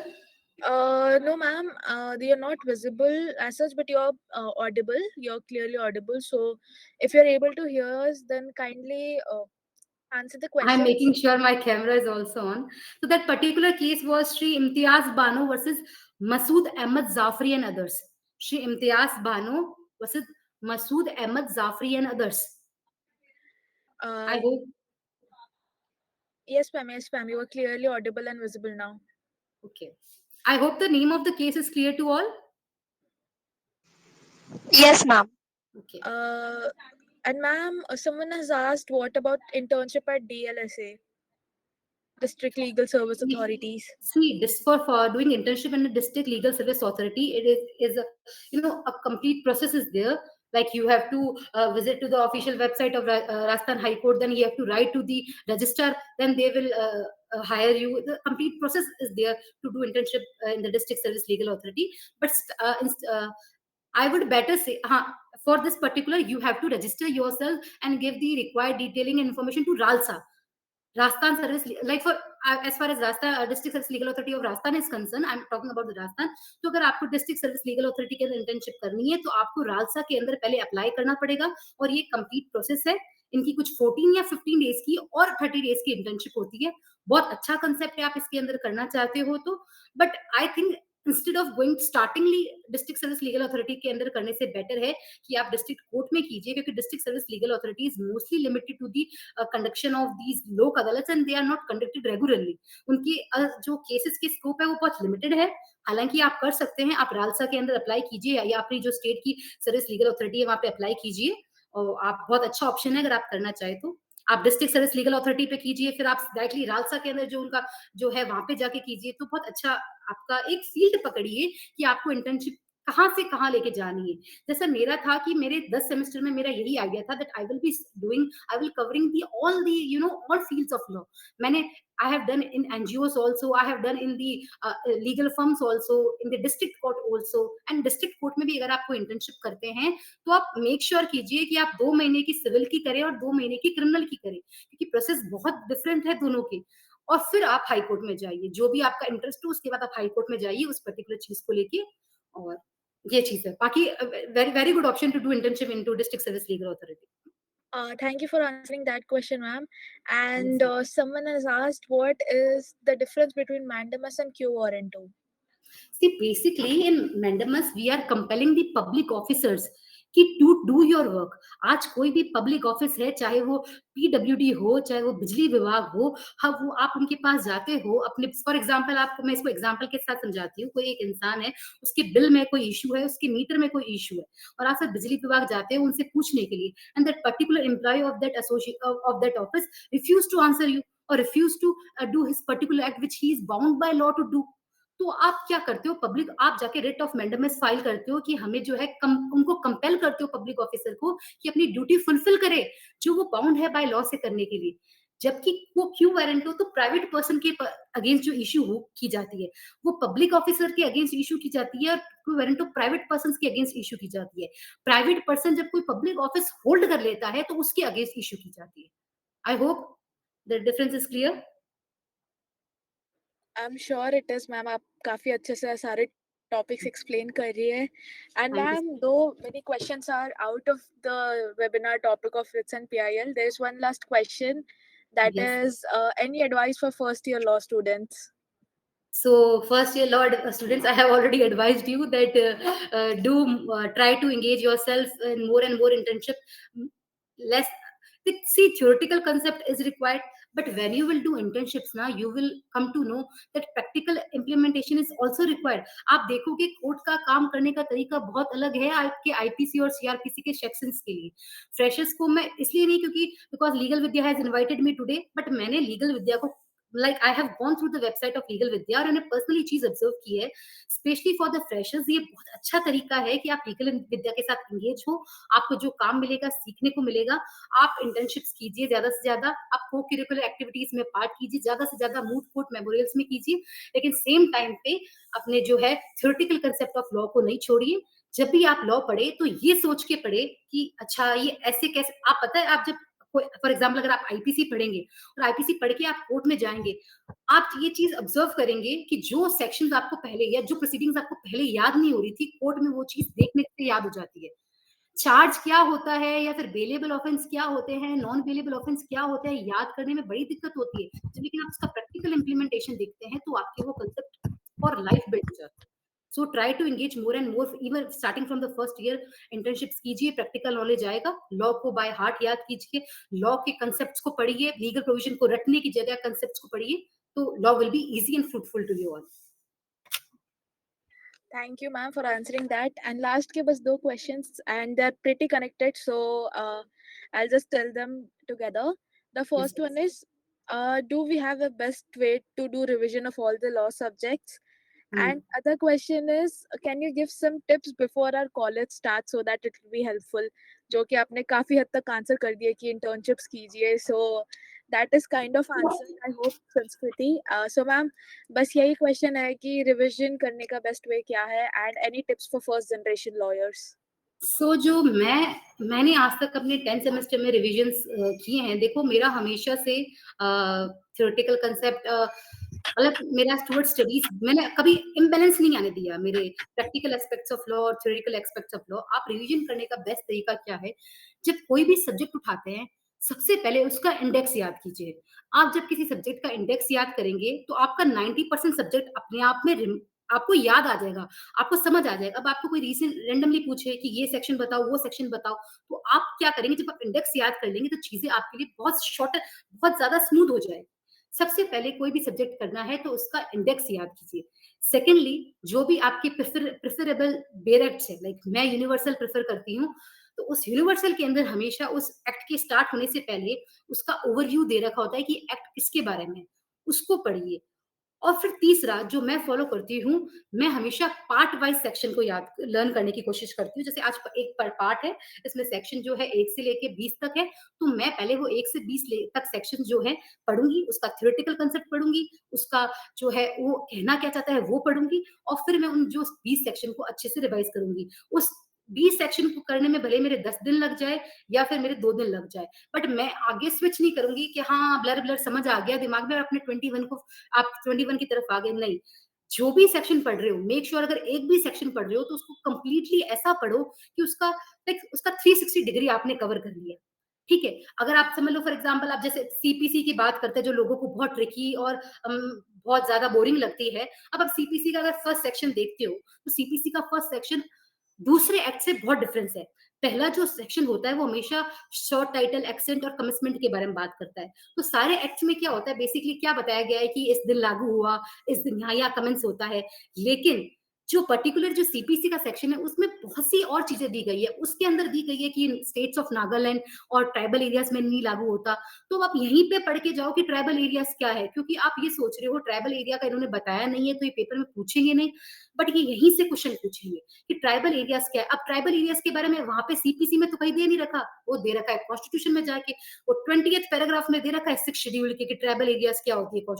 No, ma'am. You're not visible as such, but you're audible. You're clearly audible. So, if you're able to hear us, then kindly answer the question. I'm making sure my camera is also on. So that particular case was Shri Imtiaz Bano versus Masood Ahmad Zafri and others. Shri Imtiaz Bano versus Masood Ahmad Zafri and others. I hope. Yes, ma'am. Yes, ma'am. You are clearly audible and visible now. Okay. I hope the name of the case is clear to all. Yes, ma'am. Okay. And ma'am, someone has asked what about internship at DLSA, District Legal Service Authorities? See, this for doing internship in the District Legal Service Authority, it is a a complete process is there. Like you have to visit to the official website of Rajasthan High Court, then you have to write to the registrar, then they will hire you. The complete process is there to do internship in the District Service Legal Authority. But I would better say, for this particular, you have to register yourself and give the required detailing and information to RALSA. Rajasthan Service, like for as far as Rajasthan District Service Legal Authority of Rajasthan is concerned, I'm talking about the Rajasthan. तो अगर आपको District Service Legal Authority के अंदर internship करनी है तो आपको रालसा के अंदर पहले अप्लाई करना पड़ेगा और ये कंप्लीट प्रोसेस है। इनकी कुछ 14 या 15 डेज की और 30 डेज की इंटर्नशिप होती है। बहुत अच्छा कंसेप्ट है, आप इसके अंदर करना चाहते हो तो। But I think instead of going startingly district service legal authority के अंदर करने से बेटर है कि आप डिस्ट्रिक्ट कोर्ट में कीजिए, क्योंकि district service legal authority is mostly limited to the conduction of these Lok Adalat and they are not conducted regularly. उनकी जो केसेस के स्कोप है वो बहुत लिमिटेड है। हालांकि आप कर सकते हैं, आप रालसा के अंदर अप्लाई कीजिए या अपनी जो स्टेट की सर्विस लीगल अथॉरिटी है वहां पे अप्लाई कीजिए, और आप बहुत अच्छा ऑप्शन है अगर आप करना चाहे तो। आप डिस्ट्रिक्ट सर्विस लीगल अथॉरिटी पे कीजिए, फिर आप डायरेक्टली रालसा के अंदर जो उनका जो है वहां पे जाके कीजिए, तो बहुत अच्छा आपका एक फील्ड पकड़िए कि आपको इंटर्नशिप कहाँ से कहाँ लेके जानी है। जैसा मेरा था कि मेरे 10 सेमेस्टर में मेरा यही आइडिया था that I will covering the all the all fields of law. मैंने I have done in NGOs also, I have done in the legal firms also, in the district court also, and district court में भी अगर आपको internship करते हैं तो आप make sure कीजिए कि आप 2 महीने की सिविल की करें और 2 महीने की क्रिमिनल की करें, क्योंकि प्रोसेस बहुत डिफरेंट है दोनों के। और फिर आप हाई कोर्ट में जाइए, जो भी आपका इंटरेस्ट हो उसके बाद आप हाई कोर्ट में जाइए उस पर्टिकुलर चीज को लेके। और ये चीज है, बाकी very very good option to do internship into district service legal authority. Thank you for answering that question, ma'am. And someone has asked, what is the difference between mandamus and quo warranto? See, basically in mandamus we are compelling the public officers कि to do your work. आज कोई भी public office है, चाहे वो PWD हो, चाहे वो बिजली विभाग हो, हाँ वो आप उनके पास जाते हो अपने, फॉर एग्जांपल आपको मैं इसको एग्जांपल के साथ समझाती हूँ। कोई एक इंसान है, उसके बिल में कोई इशू है, उसके मीटर में कोई इशू है, और आप सब बिजली विभाग जाते हो उनसे पूछने के लिए, and that particular employ of that of that office refuse to answer you और refuse to do his particular act which he is bound by law to do. तो आप क्या करते हो, पब्लिक आप जाके रिट ऑफ मैंडेमस फाइल करते हो कि हमें जो है उनको कंपेल करते हो पब्लिक ऑफिसर को कि अपनी ड्यूटी फुलफिल करे जो वो बाउंड है बाय लॉ से करने के लिए। जबकि वो क्यू वारंट हो तो प्राइवेट पर्सन के अगेंस्ट जो इशू की जाती है वो पब्लिक ऑफिसर के अगेंस्ट इशू की जाती है, और क्यू वारंट प्राइवेट पर्सन के अगेंस्ट इशू की जाती है। प्राइवेट पर्सन जब कोई पब्लिक ऑफिस होल्ड कर लेता है तो उसके अगेंस्ट इशू की जाती है। I hope the difference is clear. I'm sure it is, ma'am. आप काफी अच्छे से सारे topics explain कर रही है. And Thank you. ma'am, though many questions are out of the webinar topic of writs and PIL, there's one last question that Yes. is any advice for first year law students? So first year law students, I have already advised you that do try to engage yourself in more and more internship. Less, see, theoretical concept is required, but when you will do internships now, you will come to know that practical implementation is also required. आप देखोगे court का काम करने का तरीका बहुत अलग है आपके आईपीसी और सीआरपीसी के सेक्शंस के लिए। फ्रेशर्स को मैं इसलिए नहीं, क्योंकि because legal Vidya has invited me today, but मैंने लीगल विद्या को like I have gone through the website of Legal Vidya और मैंने पर्सनली चीज ऑब्जर्व की है, स्पेशली फॉर द फ्रेशर्स ये बहुत अच्छा तरीका है कि आप लीगल विद्या के साथ इंगेज हो, आपको जो काम मिलेगा सीखने को मिलेगा। आप इंटर्नशिप्स कीजिए ज्यादा से ज्यादा, आप को करिकुलर एक्टिविटीज में पार्ट कीजिए, ज्यादा से ज्यादा मूट कोर्ट मेमोरियल्स में कीजिए, लेकिन सेम टाइम पे अपने जो है थ्योरेटिकल कंसेप्ट ऑफ लॉ को नहीं छोड़िए। जब भी आप लॉ पढ़े तो ये सोच के पढ़े कि अच्छा ये ऐसे कैसे, आप पता है आप जब फॉर एग्जाम्पल अगर आप आईपीसी पढ़ेंगे और आईपीसी पढ़ के आप कोर्ट में जाएंगे, आप ये चीज ऑब्जर्व करेंगे कि जो सेक्शंस आपको पहले या जो प्रोसीडिंग्स आपको पहले याद नहीं हो रही थी, कोर्ट में वो चीज देखने से याद हो जाती है। चार्ज क्या होता है या फिर बेलेबल ऑफेंस क्या होते हैं, नॉन बेलेबल ऑफेंस क्या होते हैं, याद करने में बड़ी दिक्कत होती है। जब लेकिन आप उसका प्रैक्टिकल इंप्लीमेंटेशन देखते हैं तो आपके वो कंसेप्ट फॉर लाइफ बिल्ड हो जाता है। So try to engage more and more, even starting from the first year internships कीजिए, प्रैक्टिकल नॉलेज आएगा। लॉ को बाय हार्ट याद कीजिए, लॉ के कंसेप्ट्स को पढ़िए, लीगल प्रोविजन को रटने की जगह कंसेप्ट्स को पढ़िए, तो law will be easy and fruitful to you all. Thank you, ma'am, for answering that. And last ke bas 2 questions and they're pretty connected, so I'll just tell them together. The first one is, do we have a best way to do revision of all the law subjects? And other question is, can you give some tips before our college starts so that it will be helpful? जो कि आपने काफी हद तक answer कर दिया कि internships कीजिए, so that is kind of answer, I hope, Sanskriti. So ma'am, बस यही question है कि revision करने का best way क्या है, and any tips for first generation lawyers? सो जो मैंने आज तक अपने 10 सेमेस्टर में रिविजन्स किए हैं, देखो मेरा हमेशा से थ्योरेटिकल कंसेप्ट मतलब मेरा स्टूडेंट स्टडीज मैंने कभी इम्बैलेंस नहीं आने दिया, मेरे प्रैक्टिकल एस्पेक्ट्स ऑफ लॉ और थ्योरेटिकल एस्पेक्ट्स ऑफ लॉ। आप रिवीजन करने का बेस्ट तरीका क्या है, जब कोई भी सब्जेक्ट उठाते हैं सबसे पहले उसका इंडेक्स याद कीजिए। आप जब किसी सब्जेक्ट का इंडेक्स याद करेंगे तो आपका 90% सब्जेक्ट अपने आप में आपको याद आ जाएगा, आपको समझ आ जाएगा। अब आपको कोई रीसेंट रैंडमली पूछे कि ये सेक्शन बताओ, वो सेक्शन बताओ, तो आप क्या करेंगे, जब आप इंडेक्स याद कर लेंगे तो चीज़ें आपके लिए बहुत शॉर्ट, बहुत ज़्यादा स्मूथ हो जाएगी। सबसे पहले कोई भी सब्जेक्ट करना है तो उसका इंडेक्स याद कीजिए। सेकेंडली, जो भी आपके प्रेफरेबल बेरेक्ट्स है, लाइक मैं यूनिवर्सल प्रेफर करती हूँ, तो उस यूनिवर्सल के अंदर हमेशा उस एक्ट के स्टार्ट होने से पहले उसका ओवरव्यू दे रखा होता है कि एक्ट किसके बारे में है, उसको पढ़िए। और फिर तीसरा जो मैं फॉलो करती हूँ, मैं हमेशा पार्ट वाइज सेक्शन को याद लर्न करने की कोशिश करती हूँ। जैसे आज एक पार्ट है, इसमें सेक्शन जो है 1 से लेके 20 तक है, तो मैं पहले वो 1 से 20 तक सेक्शन जो है पढ़ूंगी, उसका थ्योरेटिकल कंसेप्ट पढ़ूंगी, उसका जो है वो कहना क्या चाहता है वो पढ़ूंगी, और फिर मैं उन जो 20 सेक्शन को अच्छे से रिवाइज करूंगी। उस 20 सेक्शन को करने में भले मेरे 10 दिन लग जाए या फिर मेरे 2 दिन लग जाए, बट मैं आगे स्विच नहीं करूंगी कि हाँ ब्लर ब्लर समझ आ गया दिमाग में, और अपने 21 को आप 21 की तरफ आ गए, नहीं। जो भी सेक्शन पढ़ रहे हो, मेक श्योर अगर एक भी सेक्शन पढ़ रहे हो तो उसको कंप्लीटली ऐसा पढ़ो कि उसका लाइक उसका 360 डिग्री आपने कवर कर लिया। ठीक है, अगर आप समझ लो फॉर एग्जांपल आप जैसे सीपीसी की बात करते हैं जो लोगों को बहुत ट्रिकी और बहुत ज्यादा बोरिंग लगती है। अब आप सीपीसी का अगर फर्स्ट सेक्शन देखते हो तो सीपीसी का फर्स्ट सेक्शन दूसरे एक्ट से बहुत डिफरेंस है। पहला जो सेक्शन होता है वो हमेशा शॉर्ट टाइटल, एक्सेंट और कमिटमेंट के बारे में बात करता है। तो सारे एक्ट्स में क्या होता है, बेसिकली क्या बताया गया है कि इस दिन लागू हुआ, इस दिन यहाँ कमेंट्स होता है। लेकिन जो पर्टिकुलर जो सीपीसी का सेक्शन है उसमें बहुत सी और चीजें दी गई है। उसके अंदर दी गई है कि स्टेट्स ऑफ नागालैंड और ट्राइबल एरियाज में नहीं लागू होता। तो आप यहीं पे पढ़ के जाओ कि ट्राइबल एरियाज क्या है, क्योंकि आप ये सोच रहे हो ट्राइबल एरिया का इन्होंने बताया नहीं है तो ये पेपर में पूछेंगे नहीं, बट ये यहीं से क्वेश्चन पूछेंगे कि ट्राइबल एरियाज क्या है। अब ट्राइबल एरियाज के बारे में वहां पे सीपीसी में तो कहीं दे नहीं रखा, वो दे रखा है कॉन्स्टिट्यूशन में जाके, वो 20th पैराग्राफ में दे रखा है 6 शेड्यूल के कि ट्राइबल एरियाज क्या होती है,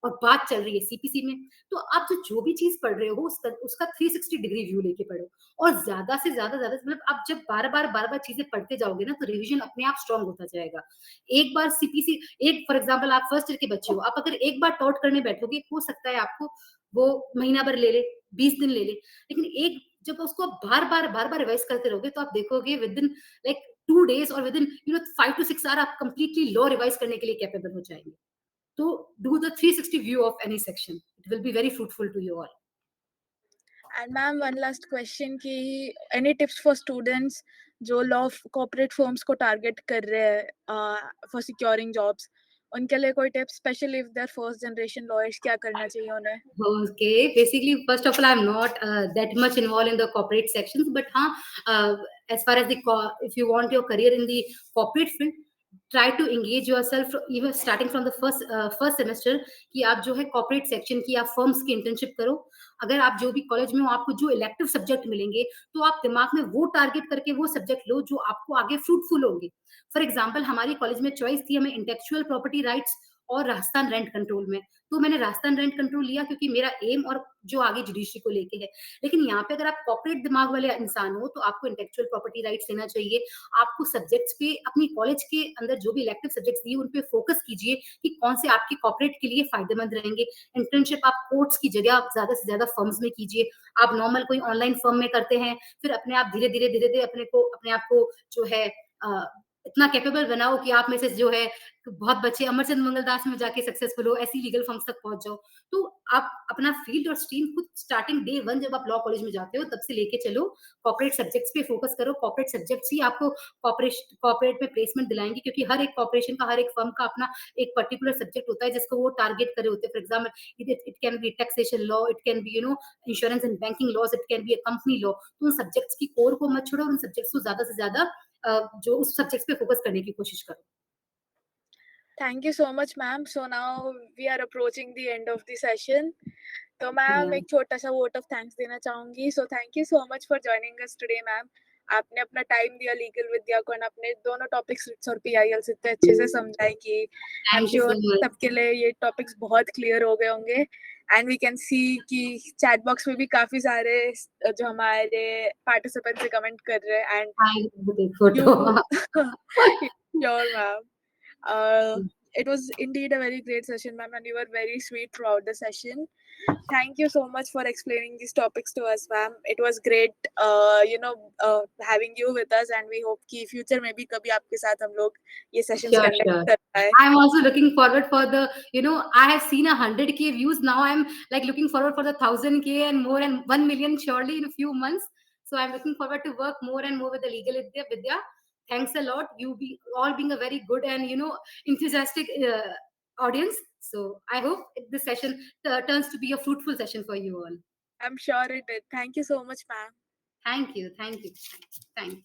और बात चल रही है सीपीसी में। तो आप जो भी चीज पढ़ रहे हो उसका 360 डिग्री व्यू लेके पढ़ो, और ज्यादा से ज्यादा मतलब आप जब बार बार चीजें पढ़ते जाओगे ना तो रिवीजन अपने आप स्ट्रांग होता जाएगा। एक बार सीपीसी, एक फॉर एग्जांपल आप फर्स्ट ईयर के बच्चे हो, आप अगर एक बार टॉट करने बैठोगे हो सकता है आपको वो महीना भर ले ले, 20 दिन ले ले, लेकिन एक जब उसको बार बार रिवाइज करते रहोगे तो आप देखोगे विद इन लाइक 2 days और विद इन 5 to 6 आवर आप कंप्लीटली लॉ रिवाइज करने के लिए कैपेबल हो जाएंगे। तो do the 360 view of any section. It will be very fruitful to you all. And ma'am, one last question कि any tips for students जो law corporate firms को target कर रहे हैं for securing jobs, उनके लिए कोई tips, especially if they're first generation lawyers, क्या करना चाहिए उन्हें? Okay, basically, first of all, I'm not that much involved in the corporate sections, but as far as if you want your career in the corporate field, try to engage yourself even starting from the first semester कि आप जो है corporate section की आप firms की internship करो। अगर आप जो भी कॉलेज में हो आपको जो इलेक्टिव सब्जेक्ट मिलेंगे तो आप दिमाग में वो टारगेट करके वो सब्जेक्ट लो जो आपको आगे फ्रूटफुल होंगे। फॉर एग्जांपल हमारी कॉलेज में चॉइस थी हमें इंटेलेक्चुअल प्रॉपर्टी राइट्स और राजस्थान रेंट कंट्रोल में, तो मैंने राजस्थान रेंट कंट्रोल लिया क्योंकि मेरा एम और जो आगे जुडिशरी को लेके है। लेकिन यहाँ पे अगर आप कॉर्पोरेट दिमाग वाले इंसान हो तो आपको इंटेलेक्चुअल प्रॉपर्टी राइट्स लेना चाहिए। आपको सब्जेक्ट्स पे अपनी कॉलेज के अंदर जो भी इलेक्टिव सब्जेक्ट्स दिए उन पे फोकस कीजिए कि कौन से आपके कॉर्पोरेट के लिए फायदेमंद रहेंगे। इंटर्नशिप आप कोर्ट्स की जगह आप ज्यादा से ज्यादा फर्म्स में कीजिए। आप नॉर्मल कोई ऑनलाइन फर्म में करते हैं, फिर अपने आप धीरे धीरे अपने आप को जो है इतना कैपेबल बनाओ कि आप में से जो है बहुत बच्चे अमरचंद मंगलदास में जाके सक्सेसफुल हो, ऐसी लीगल फर्म्स तक पहुंच जाओ। तो आप अपना फील्ड और स्ट्रीम खुद स्टार्टिंग डे 1 जब आप लॉ कॉलेज में जाते हो तब से लेके चलो, कॉर्पोरेट सब्जेक्ट्स पे फोकस करो। कॉर्पोरेट सब्जेक्ट्स ही आपको कॉर्पोरेट में प्लेसमेंट दिलाएंगे, क्योंकि हर एक कॉर्पोरेशन का, हर एक फर्म का अपना एक पर्टिकुलर सब्जेक्ट होता है जिसको वो टारगेट करे होते हैं। For example it can be taxation law, it can be insurance and banking laws, it can be a company law. तो उन सब्जेक्ट्स की कोर को मत छोड़ो, उन सब्जेक्ट्स को ज्यादा से ज्यादा जो उस सब्जेक्ट्स पे फोकस करने की कोशिश करो। Thank you so much, ma'am. So now we are approaching the end of the session. तो मैम एक छोटा सा वोट ऑफ थैंक्स देना चाहूंगी। So thank you so much for joining us today ma'am. आपने अपना टाइम दिया लीगल विद्या को, अपने दोनों टॉपिक्स रिट्स और पीआईएल इतने अच्छे से समझाए कि आई एम श्योर सबके लिए ये टॉपिक्स बहुत क्लियर हो गए होंगे। एंड वी कैन सी कि चैट बॉक्स में भी काफी सारे जो हमारे पार्टिसिपेंट्स से कमेंट कर रहे हैं। And sure ma'am, it was indeed a very great session, ma'am, and you were very sweet throughout the session. Thank you so much for explaining these topics to us, ma'am. It was great, having you with us, and we hope कि future में भी कभी आपके साथ हम लोग ये sessions Sure, conduct sure. कर पाए. I'm also looking forward for the, I have seen 100K views. Now I'm like looking forward for the 1000K and more and 1 million surely in a few months. So I'm looking forward to work more and more with the Legal Vidya. Thanks a lot. You be all being a very good and, enthusiastic audience. So I hope this session turns to be a fruitful session for you all. I'm sure it did. Thank you so much, ma'am. Thank you. Thank you. Thank you.